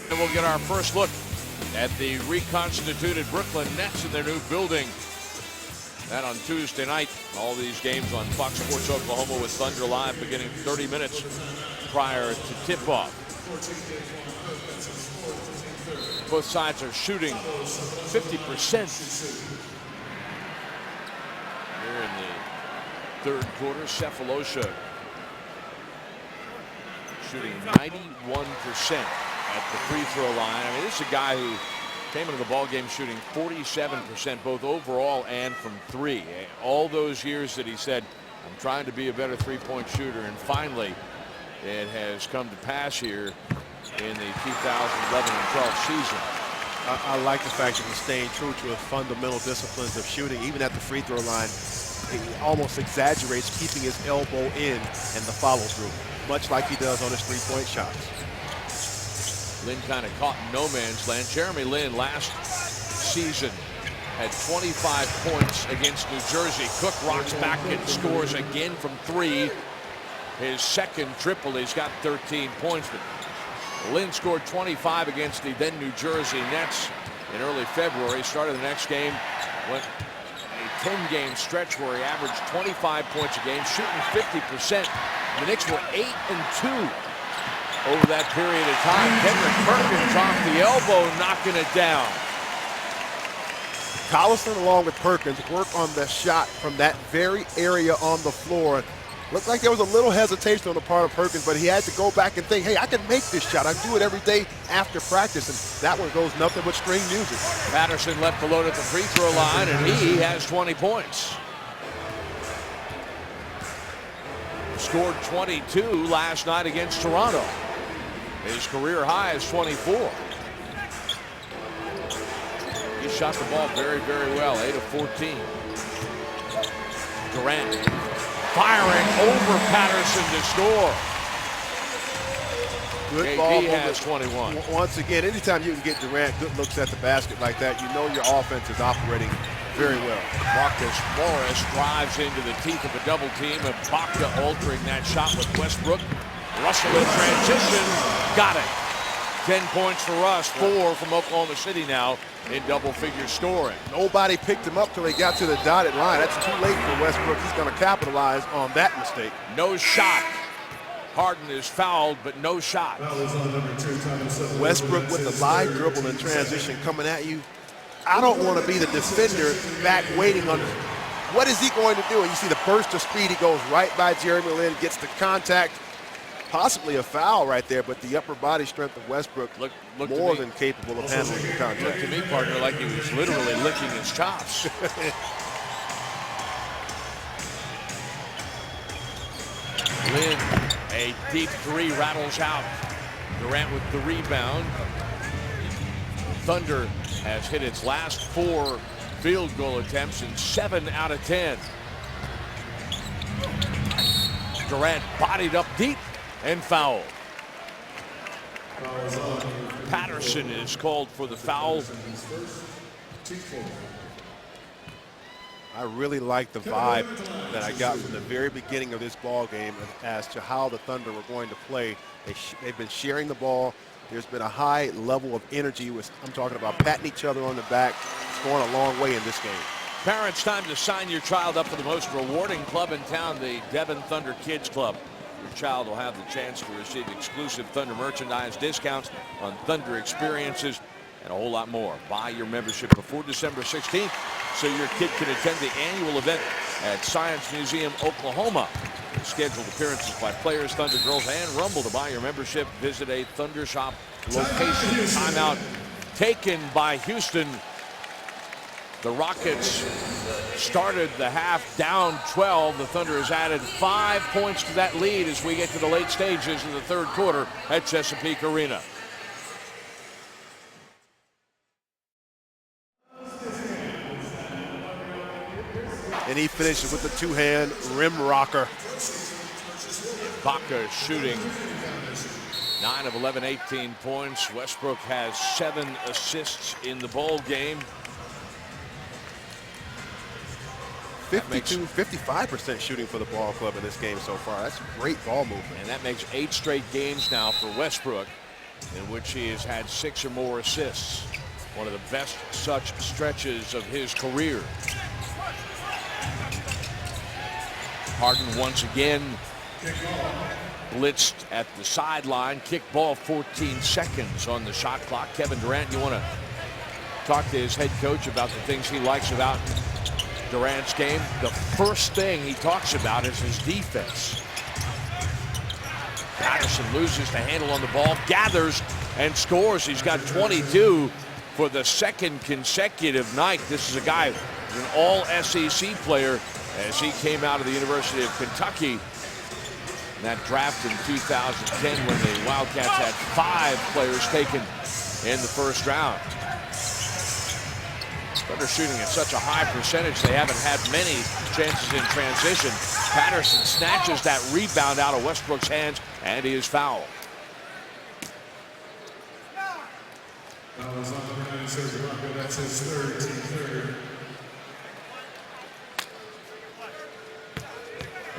And we'll get our first look at the reconstituted Brooklyn Nets in their new building. That on Tuesday night. All these games on Fox Sports Oklahoma with Thunder Live beginning 30 minutes prior to tip-off. Both sides are shooting 50% here in the 3rd quarter. Cephalosha shooting 91% at the free throw line. I mean, this is a guy who Came into the ball game shooting 47% both overall and from three. All those years that he said, I'm trying to be a better three-point shooter, and finally it has come to pass here in the 2011 and 12 season. I like the fact that he's staying true to his fundamental disciplines of shooting, even at the free throw line. He almost exaggerates keeping his elbow in the follow-through, much like he does on his three-point shots. Lin kind of caught in no man's land. Jeremy Lin last season had 25 points against New Jersey. Cook rocks back and scores again from three. His second triple, he's got 13 points. But Lin scored 25 against the then New Jersey Nets in early February. Started the next game, went a 10-game stretch where he averaged 25 points a game, shooting 50%. The Knicks were 8-2 over that period of time. Kendrick Perkins off the elbow, knocking it down. Collison, along with Perkins, work on the shot from that very area on the floor. Looked like there was a little hesitation on the part of Perkins, but he had to go back and think, hey, I can make this shot. I do it every day after practice, and that one goes nothing but string music. Patterson left the load at the free throw line, and he has 20 points. Scored 22 last night against Toronto. His career high is 24. He shot the ball very, very well, 8 of 14. Durant firing over Patterson to score. Good ball. He has 21. Once again, anytime you can get Durant good looks at the basket like that, you know your offense is operating very well. Marcus Morris drives into the teeth of a double team, and Baca altering that shot with Westbrook. Russell in transition, got it. 10 points for Russ, 4 from Oklahoma City now in double-figure scoring. Nobody picked him up till he got to the dotted line. That's too late for Westbrook. He's going to capitalize on that mistake. No shot. Harden is fouled, but no shot. Westbrook with the live dribble in transition coming at you. I don't want to be the defender back waiting on. What is he going to do? And you see the burst of speed. He goes right by Jeremy Lin, gets the contact. Possibly a foul right there, but the upper body strength of Westbrook looked more than capable of handling the contact. Looked to me, partner, like he was literally licking his chops. Lin, a deep three rattles out. Durant with the rebound. Thunder has hit its last 4 field goal attempts in 7 out of 10. Durant bodied up deep and fouled. Patterson is called for the foul. I really like the vibe that I got from the very beginning of this ball game as to how the Thunder were going to play. They've been sharing the ball. There's been a high level of energy. I'm talking about patting each other on the back. It's going a long way in this game. Parents, time to sign your child up for the most rewarding club in town, the Devon Thunder Kids Club. Your child will have the chance to receive exclusive Thunder merchandise, discounts on Thunder experiences, and a whole lot more. Buy your membership before December 16th so your kid can attend the annual event at Science Museum, Oklahoma. Scheduled appearances by players, Thunder girls, and Rumble. To buy your membership, visit a Thunder shop location. Timeout taken by Houston. The Rockets started the half down 12. The Thunder has added 5 points to that lead as we get to the late stages of the third quarter at Chesapeake Arena. And he finishes with the two-hand rim rocker. Baca shooting 9 of 11, 18 points. Westbrook has 7 assists in the ball game. 55% shooting for the ball club in this game so far. That's great ball movement. And that makes 8 straight games now for Westbrook in which he has had 6 or more assists. One of the best such stretches of his career. Harden once again blitzed at the sideline. Kick ball, 14 seconds on the shot clock. Kevin Durant, you want to talk to his head coach about the things he likes about Durant's game? The first thing he talks about is his defense. Patterson loses the handle on the ball, gathers and scores. He's got 22 for the second consecutive night. This is a guy, an all-SEC player, as he came out of the University of Kentucky in that draft in 2010 when the Wildcats had 5 players taken in the first round. Thunder shooting at such a high percentage, they haven't had many chances in transition. Patterson snatches that rebound out of Westbrook's hands, and he is fouled. That's his third, team third.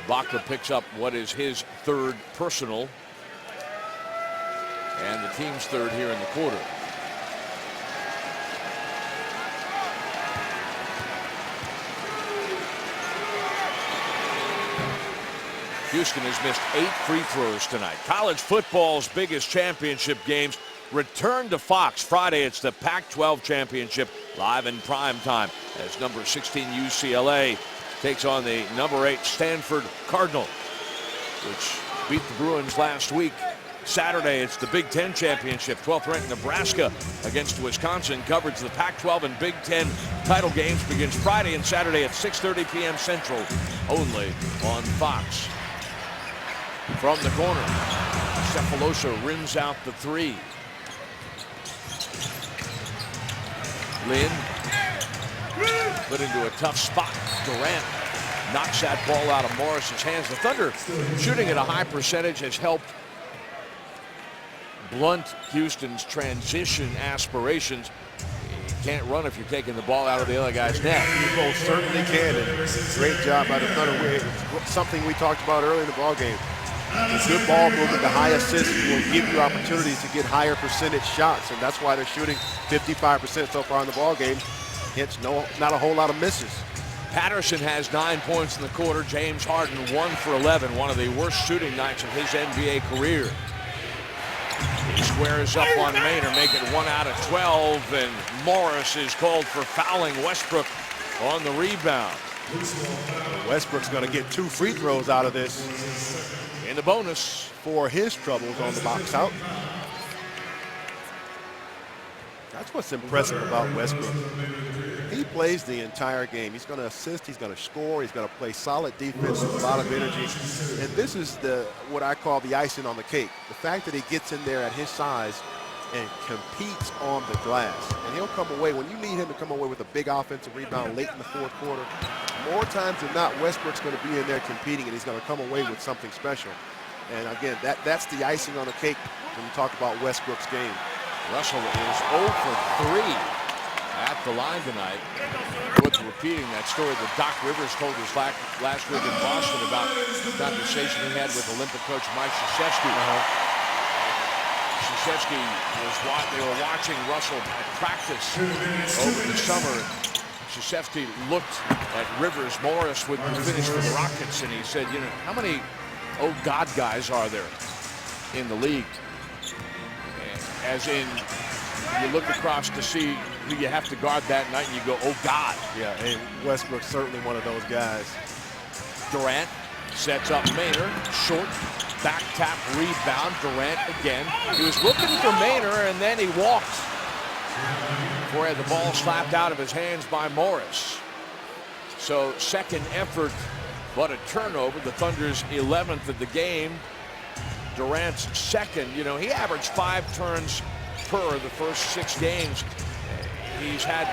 Ibaka picks up what is his third personal, and the team's third here in the quarter. Houston has missed 8 free throws tonight. College football's biggest championship games return to Fox. Friday, it's the Pac-12 championship live in prime time as number 16 UCLA takes on the number 8 Stanford Cardinal, which beat the Bruins last week. Saturday, it's the Big Ten championship. 12th ranked Nebraska against Wisconsin. Coverage of the Pac-12 and Big Ten title games begins Friday and Saturday at 6:30 p.m. Central, only on Fox. From the corner, Cephalosha rims out the 3. Lynn put into a tough spot. Durant knocks that ball out of Morris's hands. The Thunder shooting at a high percentage has helped blunt Houston's transition aspirations. You can't run if you're taking the ball out of the other guy's net. You both certainly can. And great job by the Thunder. Something we talked about early in the ball game. The good ball movement, the high assists will give you opportunities to get higher percentage shots, and that's why they're shooting 55% so far in the ball game. Hence, not a whole lot of misses. Patterson has 9 points in the quarter. James Harden 1 for 11, one of the worst shooting nights of his NBA career. He squares up on Maynard, make it 1 out of 12, and Morris is called for fouling Westbrook on the rebound. Westbrook's going to get 2 free throws out of this. In the bonus for his troubles on the box out. That's what's impressive about Westbrook. He plays the entire game. He's going to assist, he's going to score, he's going to play solid defense with a lot of energy. And this is what I call the icing on the cake. The fact that he gets in there at his size and competes on the glass. And he'll come away, when you need him to come away with a big offensive rebound late in the fourth quarter, more times than not, Westbrook's going to be in there competing, and he's going to come away with something special. And again, that's the icing on the cake when you talk about Westbrook's game. Russell is 0 for 3 at the line tonight. Worth repeating that story that Doc Rivers told us last week in Boston about the conversation he had with Olympic coach Mike Krzyzewski. Krzyzewski they were watching Russell at practice over the summer. Krzyzewski looked at Rivers. Morris would finish for the Rockets, and he said, you know, how many oh God guys are there in the league? As in, you look across to see who you have to guard that night, and you go, oh God. Yeah, and Westbrook's certainly one of those guys. Durant sets up Maynard, short, back tap rebound. Durant again. He was looking for Maynard, and then he walked before he had the ball slapped out of his hands by Morris. So second effort, but a turnover. The Thunder's 11th of the game. Durant's second. You know, he averaged 5 turns per the first 6 games. He's had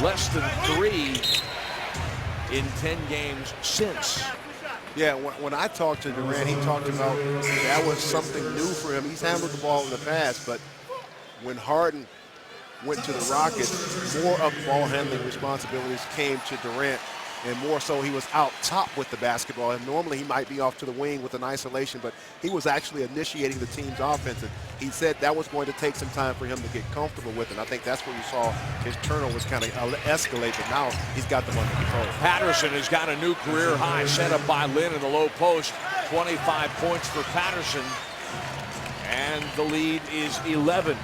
less than 3 in 10 games since. Yeah, when I talked to Durant, he talked about that was something new for him. He's handled the ball in the past, but when Harden went to the Rockets, more of the ball handling responsibilities came to Durant, and more so he was out top with the basketball. And normally he might be off to the wing with an isolation, but he was actually initiating the team's offense. And he said that was going to take some time for him to get comfortable with it. And I think that's where you saw his turnovers kind of escalate, but now he's got them under control. Patterson has got a new career high set up by Lynn in the low post. 25 points for Patterson, and the lead is 11.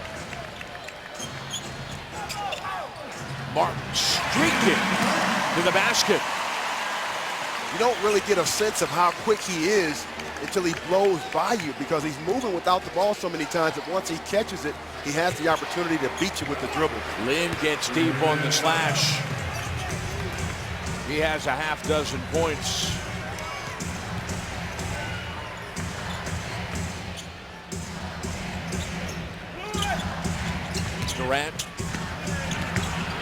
Martin streaking to the basket. You don't really get a sense of how quick he is until he blows by you, because he's moving without the ball so many times that once he catches it, he has the opportunity to beat you with the dribble. Lynn gets deep on the slash. He has a half dozen points. Durant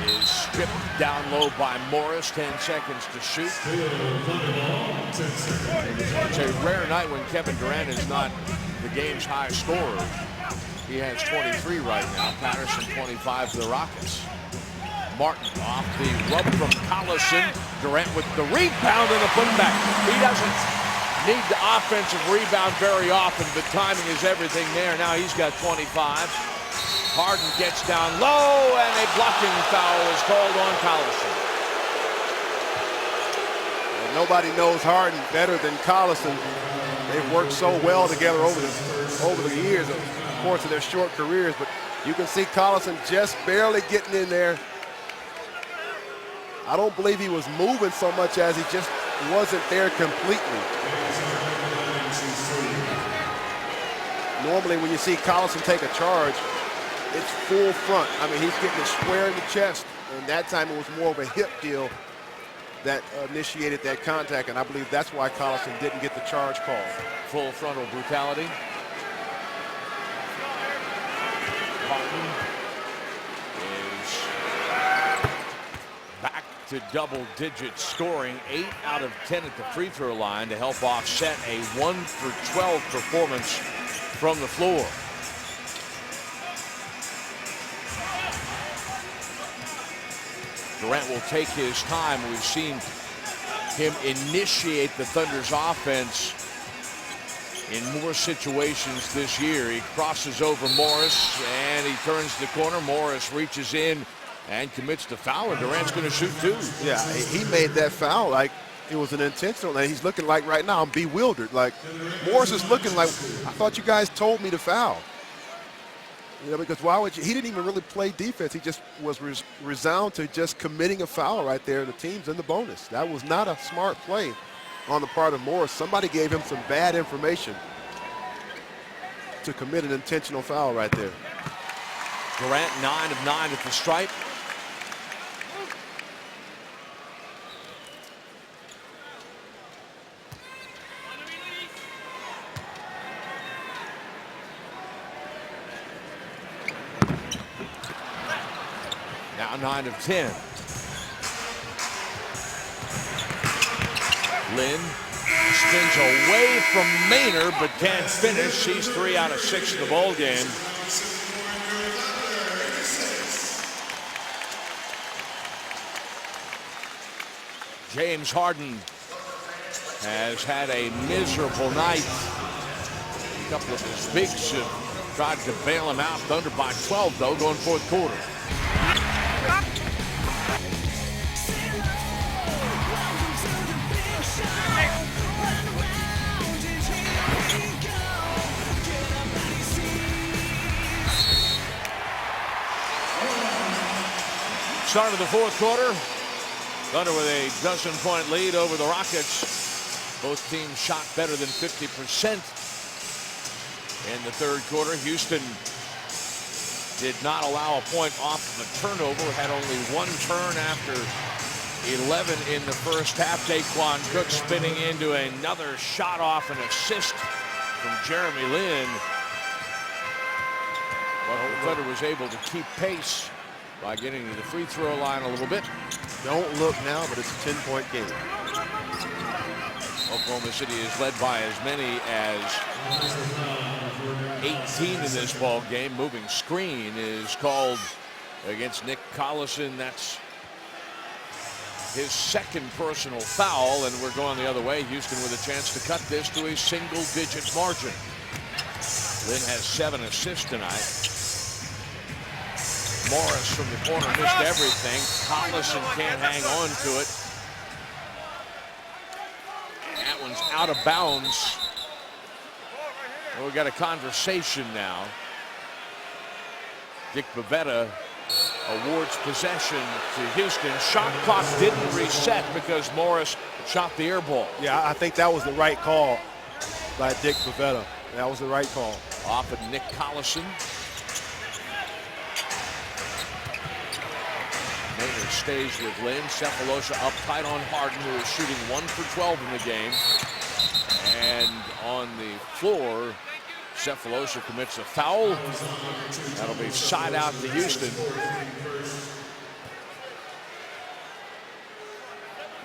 is stripped down low by Morris. 10 seconds to shoot. It's a rare night when Kevin Durant is not the game's highest scorer. He has 23 right now. Patterson 25 for the Rockets. Martin off the rub from Collison. Durant with the rebound and the putback. He doesn't need the offensive rebound very often, but timing is everything there. Now he's got 25. Harden gets down low, and a blocking foul is called on Collison. And nobody knows Harden better than Collison. They've worked so well together over the years, of course, of their short careers. But you can see Collison just barely getting in there. I don't believe he was moving so much as he just wasn't there completely. Normally, when you see Collison take a charge, it's full front. I mean, he's getting it square in the chest, and that time it was more of a hip deal that initiated that contact, and I believe that's why Collison didn't get the charge called. Full frontal brutality. Harden is back to double-digit scoring, 8 out of 10 at the free throw line to help offset a 1 for 12 performance from the floor. Durant will take his time. We've seen him initiate the Thunder's offense in more situations this year. He crosses over Morris, and he turns the corner. Morris reaches in and commits the foul, and Durant's going to shoot two. Yeah, he made that foul like it was an intentional, and he's looking like right now, I'm bewildered. Like, Morris is looking like, I thought you guys told me to foul. You know, because why would you? He didn't even really play defense. He just was resound to just committing a foul right there. The team's in the bonus. That was not a smart play on the part of Morris. Somebody gave him some bad information to commit an intentional foul right there. Durant 9 of 9 at the stripe. Now 9 of 10. Lynn spins away from Maynard, but can't finish. She's 3 out of 6 in the ball game. James Harden has had a miserable night. A couple of his bigs have tried to bail him out. Thunder by 12, though, going fourth quarter. Start of the fourth quarter. Thunder with a dozen-point lead over the Rockets. Both teams shot better than 50% in the third quarter. Houston did not allow a point off of a turnover. Had only one turn after 11 in the first half. Daquan Cook spinning into another shot off an assist from Jeremy Lin. But the Thunder was able to keep pace by getting to the free throw line a little bit. Don't look now, but it's a 10-point game. Oklahoma City is led by as many as 18 in this ball game. Moving screen is called against Nick Collison. That's his second personal foul, and we're going the other way. Houston with a chance to cut this to a single-digit margin. Lynn has 7 assists tonight. Morris from the corner missed everything. Collison can't hang on to it. That one's out of bounds. Well, we got a conversation now. Dick Bavetta awards possession to Houston. Shot clock didn't reset because Morris shot the air ball. Yeah, I think that was the right call. by Dick Pavetta. That was the right call. Off of Nick Collison. Maynard stays with Lynn. Cephalosha up tight on Harden, who is shooting 1 for 12 in the game. And on the floor, Cephalosha commits a foul. That'll be side out to Houston.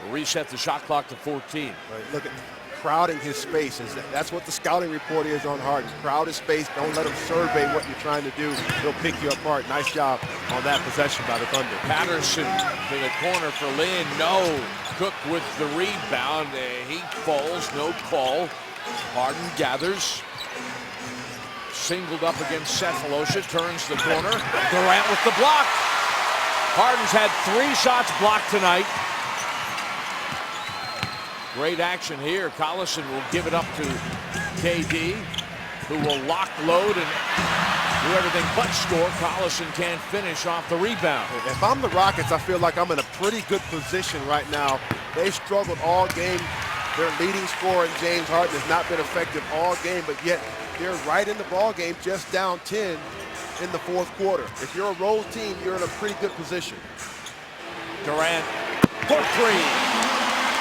We'll reset the shot clock to 14. Right, look at crowding his space. That's what the scouting report is on Harden. Crowd his space. Don't let him survey what you're trying to do. He'll pick you apart. Nice job on that possession by the Thunder. Patterson to the corner for Lynn. No. Cook with the rebound. He falls. No call. Harden gathers. Singled up against Cephalosha. Turns the corner. Durant with the block. Harden's had 3 shots blocked tonight. Great action here. Collison will give it up to KD, who will lock, load, and do everything but score. Collison can't finish off the rebound. If I'm the Rockets, I feel like I'm in a pretty good position right now. They struggled all game. Their leading scorer, James Harden, has not been effective all game, but yet they're right in the ball game, just down 10 in the 4th quarter. If you're a road team, you're in a pretty good position. Durant for 3.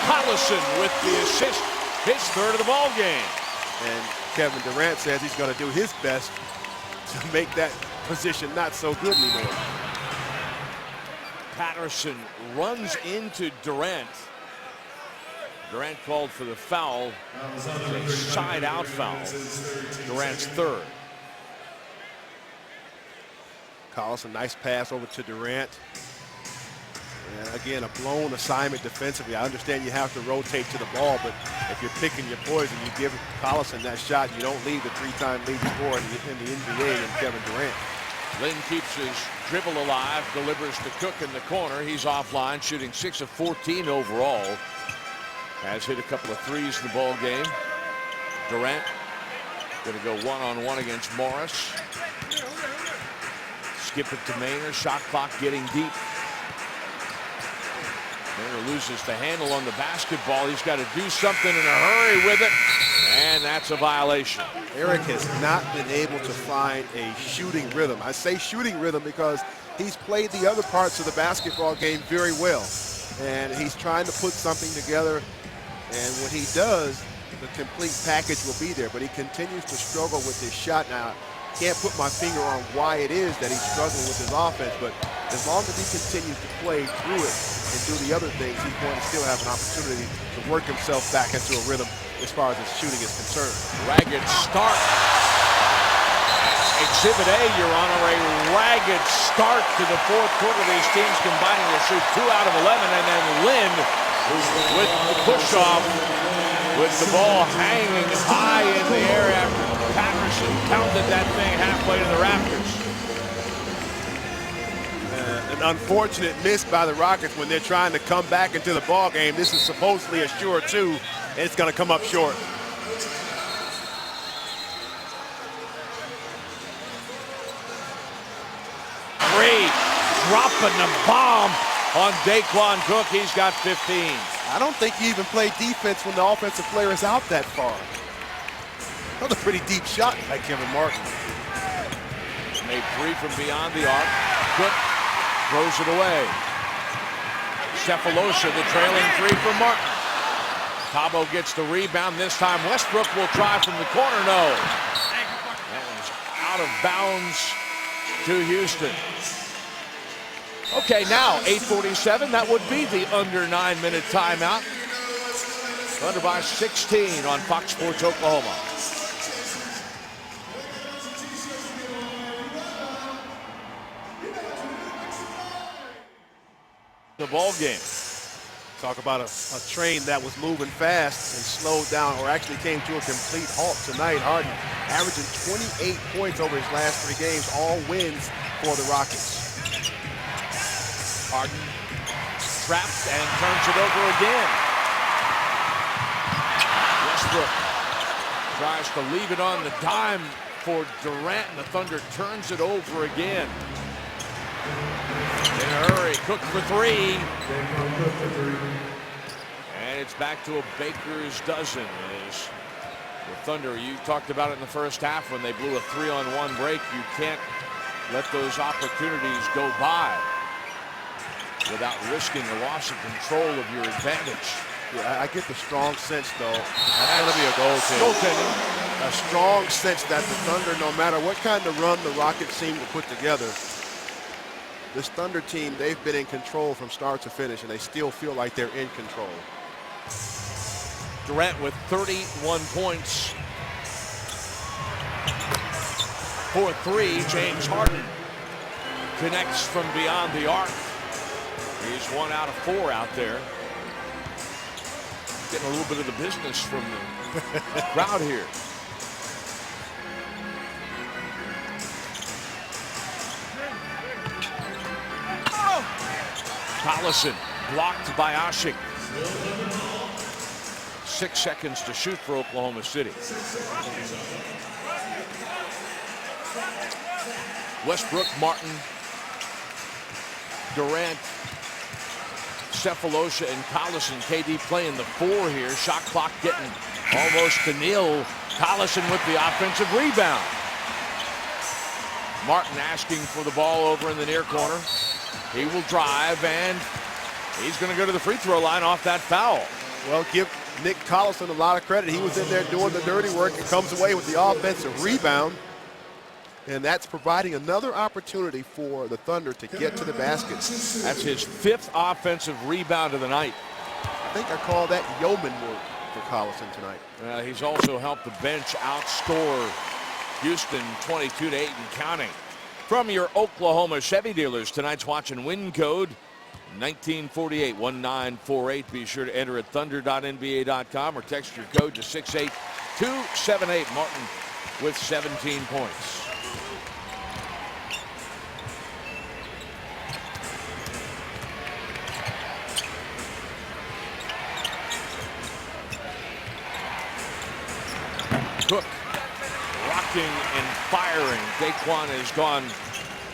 Collison with the assist, his 3rd of the ball game. And Kevin Durant says he's going to do his best to make that position not so good anymore. Patterson runs into Durant. Durant called for the foul. A side-out foul. Durant's 3rd. Collison, nice pass over to Durant. And again, a blown assignment defensively. I understand you have to rotate to the ball, but if you're picking your poison, you give Collison that shot. You don't leave the 3-time leading scorer in the NBA in Kevin Durant. Lynn keeps his dribble alive, delivers to Cook in the corner. He's offline, shooting 6 of 14 overall. Has hit a couple of threes in the ball game. Durant going to go one-on-one against Morris. Skip it to Maynard. Shot clock getting deep. Maynard loses the handle on the basketball. He's got to do something in a hurry with it, and that's a violation. Eric has not been able to find a shooting rhythm. I say shooting rhythm because he's played the other parts of the basketball game very well, and he's trying to put something together, and when he does, the complete package will be there, but he continues to struggle with his shot. Now, can't put my finger on why it is that he's struggling with his offense, but as long as he continues to play through it and do the other things, he's going to still have an opportunity to work himself back into a rhythm as far as his shooting is concerned. Ragged start. Exhibit A, Your Honor, a ragged start to the 4th quarter. These teams combining to shoot 2 out of 11, and then Lynn with the push-off with the ball hanging high in the air after Patterson pounded that thing halfway to the rafters. An unfortunate miss by the Rockets when they're trying to come back into the ball game. This is supposedly a sure 2, and it's going to come up short. Dropping the bomb on Daquan Cook. He's got 15. I don't think you even play defense when the offensive player is out that far. That was a pretty deep shot by Kevin Martin. Made 3 from beyond the arc. Cook throws it away. Cephalosha, the trailing 3 from Martin. Cabo gets the rebound. This time Westbrook will try from the corner. No. That was out of bounds to Houston. Okay, now 8:47. That would be the under 9-minute timeout. Thunder by 16 on Fox Sports Oklahoma. The ball game. Talk about a train that was moving fast and slowed down, or actually came to a complete halt tonight. Harden averaging 28 points over his last 3 games, all wins for the Rockets. Harden trapped and turns it over again. Westbrook tries to leave it on the dime for Durant, and the Thunder turns it over again. In a hurry, Cook for 3. And it's back to a baker's dozen as The Thunder, you talked about it in the first half when they blew a 3-on-1 break. You can't let those opportunities go by without risking the loss of control of your advantage. Yeah, I get the strong sense, though. That's going to be a goaltending. A strong sense that the Thunder, no matter what kind of run the Rockets seem to put together, this Thunder team, they've been in control from start to finish, and they still feel like they're in control. Durant with 31 points. For three, James Harden connects from beyond the arc. He's 1 out of 4 out there. Getting a little bit of the business from the crowd here. Collison blocked by Asik. 6 seconds to shoot for Oklahoma City. Westbrook, Martin, Durant, Cephalosha, and Collison. KD playing the 4 here. Shot clock getting almost to nil. Collison with the offensive rebound. Martin asking for the ball over in the near corner. He will drive, and he's going to go to the free throw line off that foul. Well, give Nick Collison a lot of credit. He was in there doing the dirty work and comes away with the offensive rebound. And that's providing another opportunity for the Thunder to get to the basket. That's his 5th offensive rebound of the night. I think I call that yeoman work for Collison tonight. He's also helped the bench outscore Houston 22-8 and counting. From your Oklahoma Chevy dealers, tonight's watch and win code 1948-1948. Be sure to enter at thunder.nba.com or text your code to 68278. Martin with 17 points. Cook rocking and firing. Daquan has gone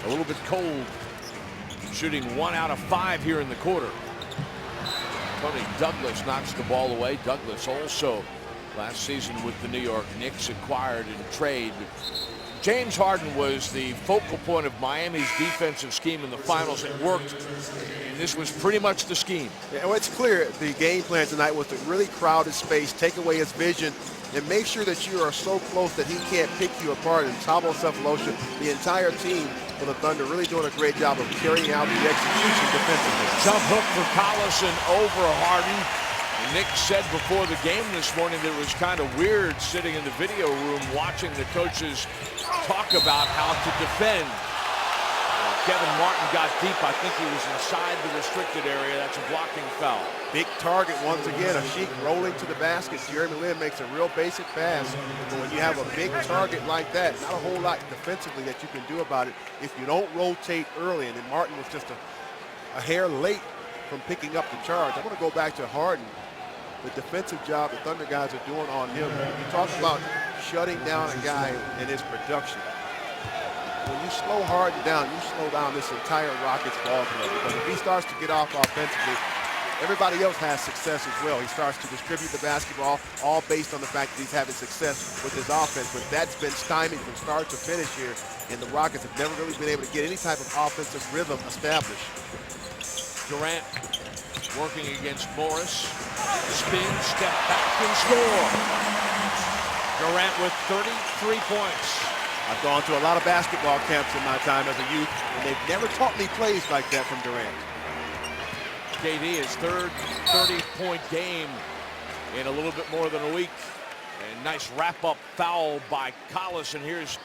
a little bit cold, shooting 1 out of 5 here in the quarter. Tony Douglas knocks the ball away. Douglas also last season with the New York Knicks, acquired in trade. James Harden was the focal point of Miami's defensive scheme in the finals. It worked, and this was pretty much the scheme. Yeah, well, it's clear the game plan tonight was to really crowd his space, take away his vision, and make sure that you are so close that he can't pick you apart. And Thabo Cephalosha, the entire team for the Thunder, really doing a great job of carrying out the execution defensively. Jump hook for Collison over Harden. Nick said before the game this morning that it was kind of weird sitting in the video room watching the coaches talk about how to defend. Kevin Martin got deep. I think he was inside the restricted area. That's a blocking foul. Big target once again. Asik rolling to the basket. Jeremy Lin makes a real basic pass. But when you have a big target like that, not a whole lot defensively that you can do about it if you don't rotate early. And then Martin was just a hair late from picking up the charge. I'm going to go back to Harden. The defensive job the Thunder guys are doing on him. You talk about shutting down a guy in his production. When you slow Harden down, you slow down this entire Rockets ball club. Because if he starts to get off offensively, everybody else has success as well. He starts to distribute the basketball, all based on the fact that he's having success with his offense. But that's been stymied from start to finish here, and the Rockets have never really been able to get any type of offensive rhythm established. Durant working against Morris. Spin, step back, and score. Durant with 33 points. I've gone to a lot of basketball camps in my time as a youth, and they've never taught me plays like that from Durant. KD, his 3rd 30-point game in a little bit more than a week. And nice wrap-up foul by Collison. Here's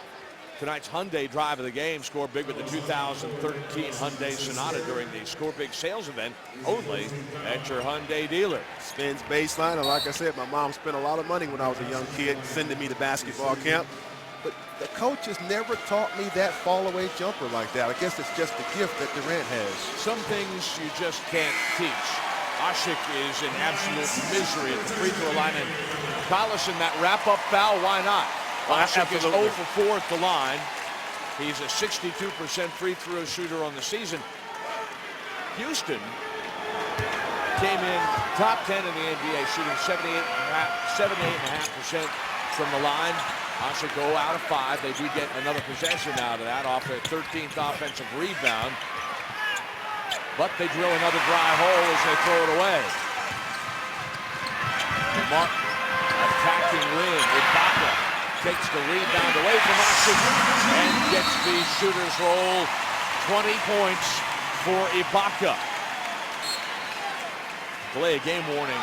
tonight's Hyundai drive of the game. Score big with the 2013 Hyundai Sonata during the Score Big sales event only at your Hyundai dealer. Spins baseline, and like I said, my mom spent a lot of money when I was a young kid sending me to basketball camp. But the coach has never taught me that fall-away jumper like that. I guess it's just the gift that Durant has. Some things you just can't teach. Asik is in absolute misery at the free throw line. And Collison, that wrap-up foul, why not? Asik is 0 for 4 at the line. He's a 62% free throw shooter on the season. Houston came in top 10 in the NBA, shooting 78.5% from the line. Asha go out of 5. They do get another possession out of that off their 13th offensive rebound. But they drill another dry hole as they throw it away. Martin attacking Lynn. Ibaka takes the rebound away from Asha and gets the shooter's roll. 20 points for Ibaka. Delay of game warning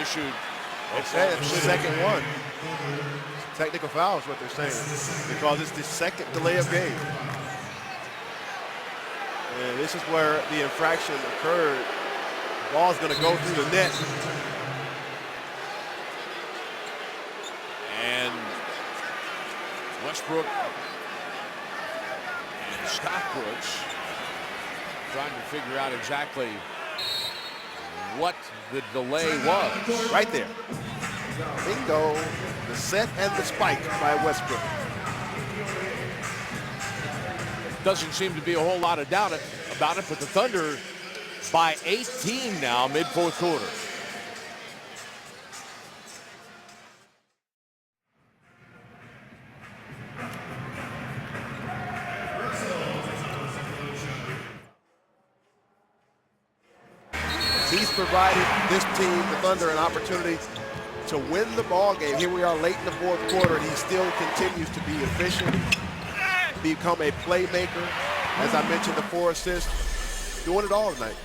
issued. It's the second one. Technical foul is what they're saying, because it's the second delay of game. And this is where the infraction occurred. The ball's going to go through the net. And Westbrook and Scott Brooks trying to figure out exactly what the delay was. Right there. Bingo. The set and the spike by Westbrook. Doesn't seem to be a whole lot of doubt about it, but the Thunder by 18 now, mid-fourth quarter. He's provided this team, the Thunder, an opportunity to win the ball game. Here we are late in the fourth quarter, and he still continues to be efficient, become a playmaker. As I mentioned, the 4 assists, doing it all tonight.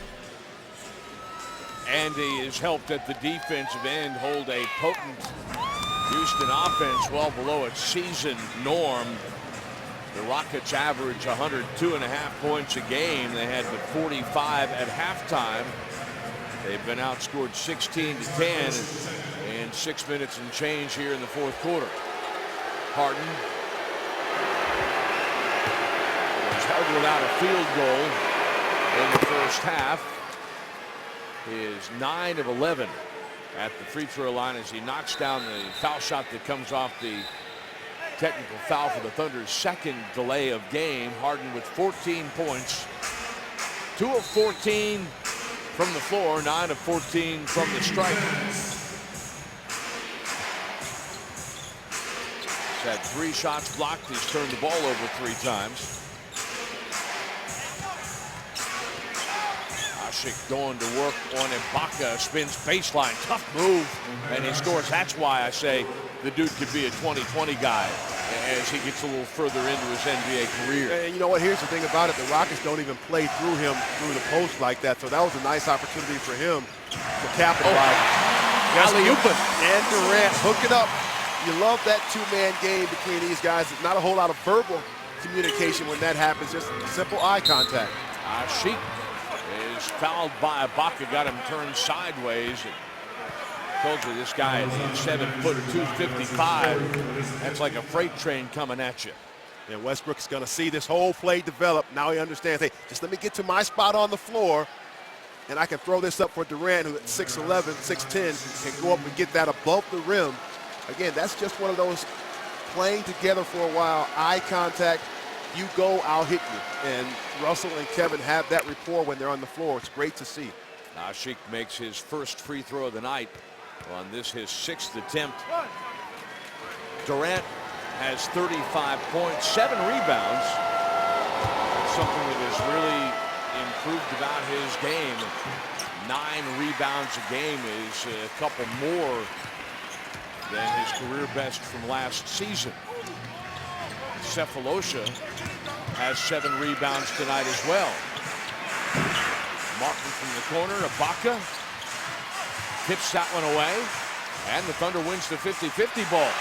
And he has helped at the defensive end hold a potent Houston offense well below its season norm. The Rockets average 102.5 points a game. They had the 45 at halftime. They've been outscored 16-10 in 6 minutes and change here in the fourth quarter. Harden was held without a field goal in the first half. He is 9 of 11 at the free throw line as he knocks down the foul shot that comes off the technical foul for the Thunder's second delay of game. Harden with 14 points, 2 of 14 from the floor, 9 of 14 from the stripe. He's had 3 shots blocked. He's turned the ball over 3 times. Asik going to work on Ibaka, spins baseline, tough move, and he scores. That's why I say the dude could be a 2020 guy as he gets a little further into his NBA career. And you know what, here's the thing about it, the Rockets don't even play through him through the post like that, so that was a nice opportunity for him to capitalize. Alley-oop it. And Durant hook it up. You love that 2-man game between these guys. There's not a whole lot of verbal communication when that happens, just simple eye contact. Asik is fouled by Ibaka, got him turned sideways. Told you this guy is 7 foot 255. That's like a freight train coming at you. And Westbrook's going to see this whole play develop. Now he understands, hey, just let me get to my spot on the floor, and I can throw this up for Durant, who at 6'11", 6'10", can go up and get that above the rim. Again, that's just one of those playing together for a while, eye contact, you go, I'll hit you. And Russell and Kevin have that rapport when they're on the floor. It's great to see. Asik makes his first free throw of the night on this, his 6th attempt. Durant has 35 points, 7 rebounds. Something that has really improved about his game. 9 rebounds a game is a couple more than his career best from last season. Cephalosha has 7 rebounds tonight as well. Martin from the corner, Ibaka tips that one away, and the Thunder wins the 50-50 ball.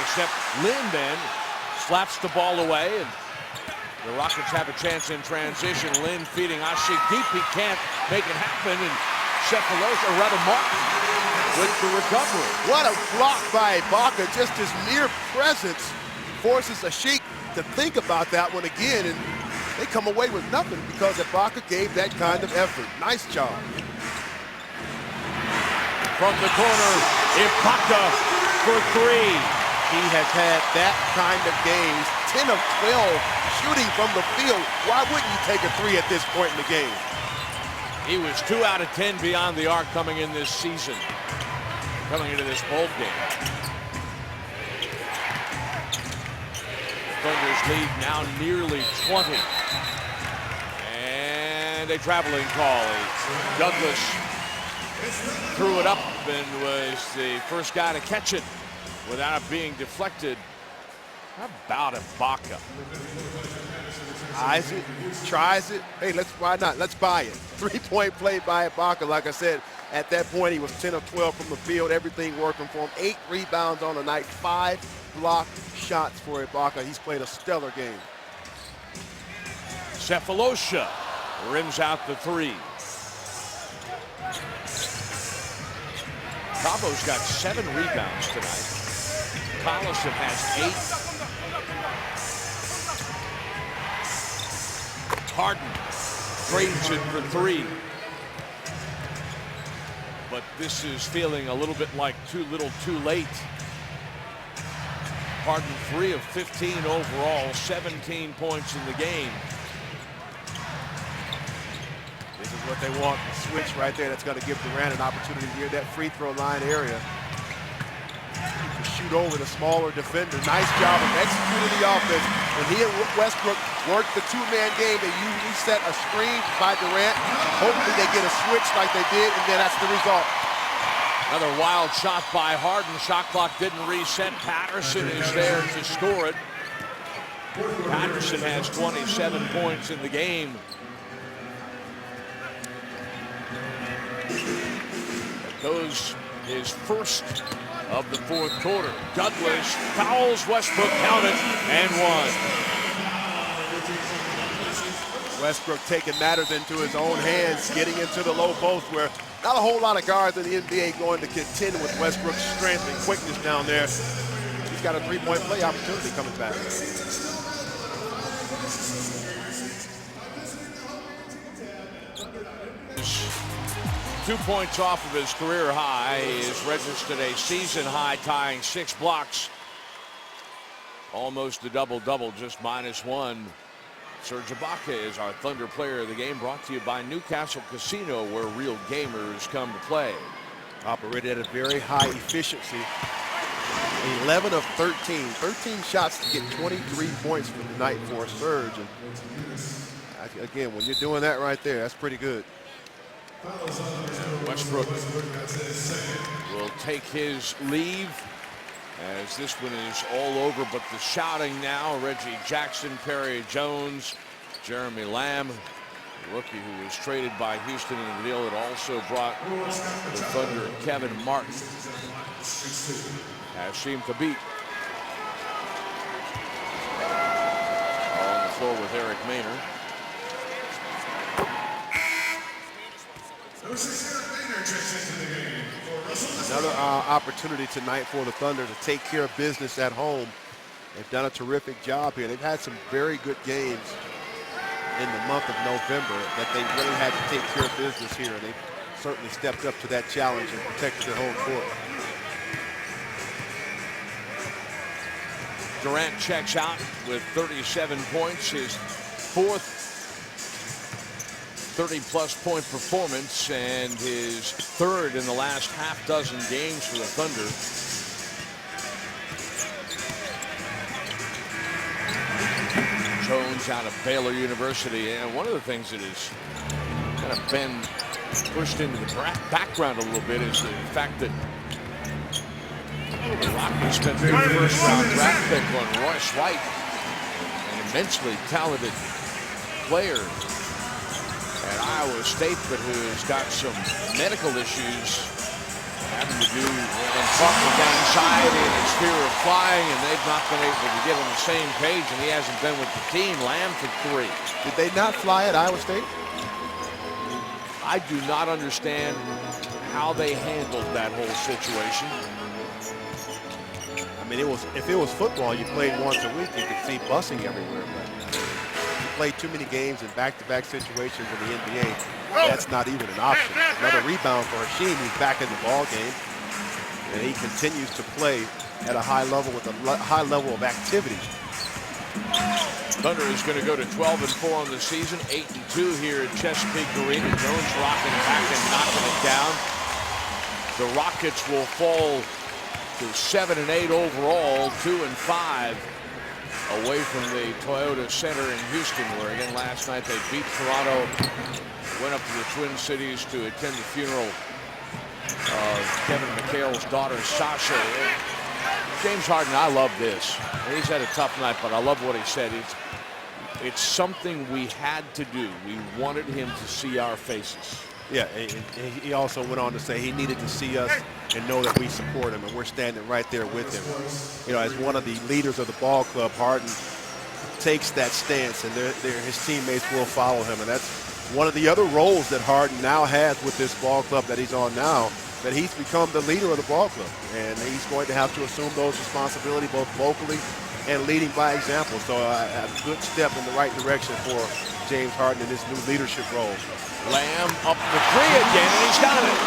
Except Lynn then slaps the ball away, and the Rockets have a chance in transition. Lynn feeding Asik deep. He can't make it happen, and Cephalosha, or rather Martin, with the recovery. What a block by Ibaka. Just his mere presence forces Asik to think about that one again, and they come away with nothing because Ibaka gave that kind of effort. Nice job. From the corner, Ibaka for 3. He has had that kind of games, 10 of 12 shooting from the field. Why wouldn't you take a 3 at this point in the game? He was 2 out of 10 beyond the arc coming in this season, coming into this bowl game. Thunder's lead now nearly 20. And a traveling call. Douglas threw it up and was the first guy to catch it without it being deflected. How about Ibaka? Eyes it, tries it. Hey, why not? Let's buy it. 3-point play by Ibaka. Like I said, at that point, he was 10 of 12 from the field. Everything working for him. 8 rebounds on the night. 5 blocked shots for Ibaka. He's played a stellar game. Cephalosha rims out the 3. Cabo's got 7 rebounds tonight. Collison has 8. Harden trades it for 3. But this is feeling a little bit like too little too late. Harden 3 of 15 overall, 17 points in the game. This is what they want, the switch right there. That's going to give Durant an opportunity near that free throw line area to shoot over the smaller defender. Nice job of executing the offense. When he and Westbrook work the 2-man game, they usually set a screen by Durant. Hopefully they get a switch like they did, and then that's the result. Another wild shot by Harden. Shot clock didn't reset. Patterson is there to score it. Patterson has 27 points in the game. That goes his first of the 4th quarter. Douglas fouls Westbrook, counted, and 1. Westbrook taking matters into his own hands, getting into the low post where not a whole lot of guards in the NBA going to contend with Westbrook's strength and quickness down there. He's got a 3-point play opportunity coming back. 2 points off of his career high. He has registered a season high, tying 6 blocks. Almost a double-double, just -1. Serge Ibaka is our Thunder player of the game, brought to you by Newcastle Casino, where real gamers come to play. Operated at a very high efficiency. 11 of 13. 13 shots to get 23 points for the night for Serge. And again, when you're doing that right there, that's pretty good. Westbrook will take his leave as this one is all over, but the shouting now. Reggie Jackson, Perry Jones, Jeremy Lamb, the rookie who was traded by Houston in the deal that also brought the Thunder Kevin Martin. Hasheem Thabit on the floor with Eric Maynard. Another opportunity tonight for the Thunder to take care of business at home. They've done a terrific job here. They've had some very good games in the month of November that they really had to take care of business here. And they've certainly stepped up to that challenge and protected their home court. Durant checks out with 37 points, his 4th 30-plus point performance and his 3rd in the last half-dozen games for the Thunder. Jones out of Baylor University, and one of the things that has kind of been pushed into the background a little bit is the fact that the Rockets spent their first-round draft pick on Royce White, an immensely talented player at Iowa State, but who's got some medical issues having to do and talk with anxiety and his fear of flying, and they've not been able to get on the same page, and he hasn't been with the team. Lamb for 3. Did they not fly at Iowa State? I do not understand how they handled that whole situation. I mean, if it was football, you played once a week, you could see busing everywhere. But you play too many games in back-to-back situations in the NBA, that's not even an option. Another rebound for Hasheem, who's back in the ball game, and he continues to play at a high level with a high level of activity. Thunder is going to go to 12-4 on the season, 8-2 here at Chesapeake Arena. Jones rocking back and knocking it down. The Rockets will fall to 7-8 overall, 2-5 away from the Toyota Center in Houston, where again last night they beat Toronto, went up to the Twin Cities to attend the funeral of Kevin McHale's daughter Sasha. James Harden, I love this. He's had a tough night, but I love what he said. It's something we had to do. We wanted him to see our faces. Yeah, and he also went on to say he needed to see us and know that we support him, and we're standing right there with him. You know, as one of the leaders of the ball club, Harden takes that stance, and his teammates will follow him, and that's one of the other roles that Harden now has with this ball club that he's on now, that he's become the leader of the ball club, and he's going to have to assume those responsibilities both vocally and leading by example. So a good step in the right direction for James Harden in this new leadership role. Lamb up the three again, and he's got it.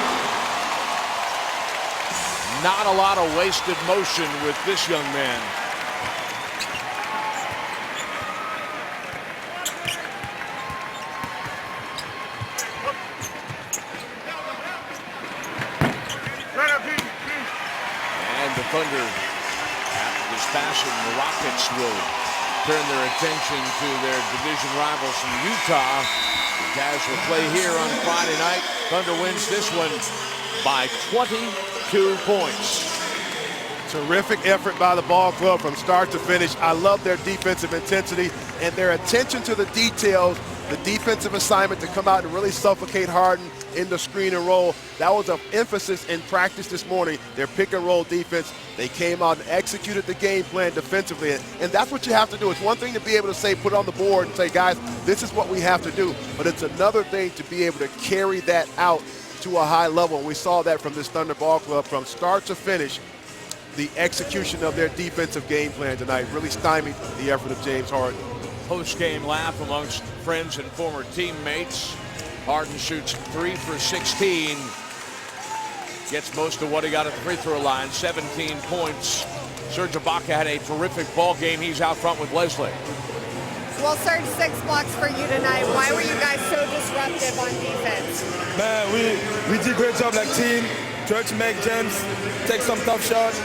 Not a lot of wasted motion with this young man. And the Thunder, after this passing, the Rockets will turn their attention to their division rivals from Utah. The Jazz will play here on Friday night. Thunder wins this one by 22 points. Terrific effort by the ball club from start to finish. I love their defensive intensity and their attention to the details, the defensive assignment to come out and really suffocate Harden in the screen and roll. That was an emphasis in practice this morning, their pick and roll defense. They came out and executed the game plan defensively, and that's what you have to do. It's one thing to be able to say, put it on the board and say, guys, this is what we have to do, but it's another thing to be able to carry that out to a high level. And we saw that from this Thunder ball club from start to finish. The execution of their defensive game plan tonight really stymied the effort of James Harden. Post-game laugh amongst friends and former teammates. Harden shoots 3 for 16. Gets most of what he got at the free throw line, 17 points. Serge Ibaka had a terrific ball game. He's out front with Leslie. Well, Serge, 6 blocks for you tonight. Why were you guys so disruptive on defense? Man, we did a great job like team. Try to make James take some tough shots.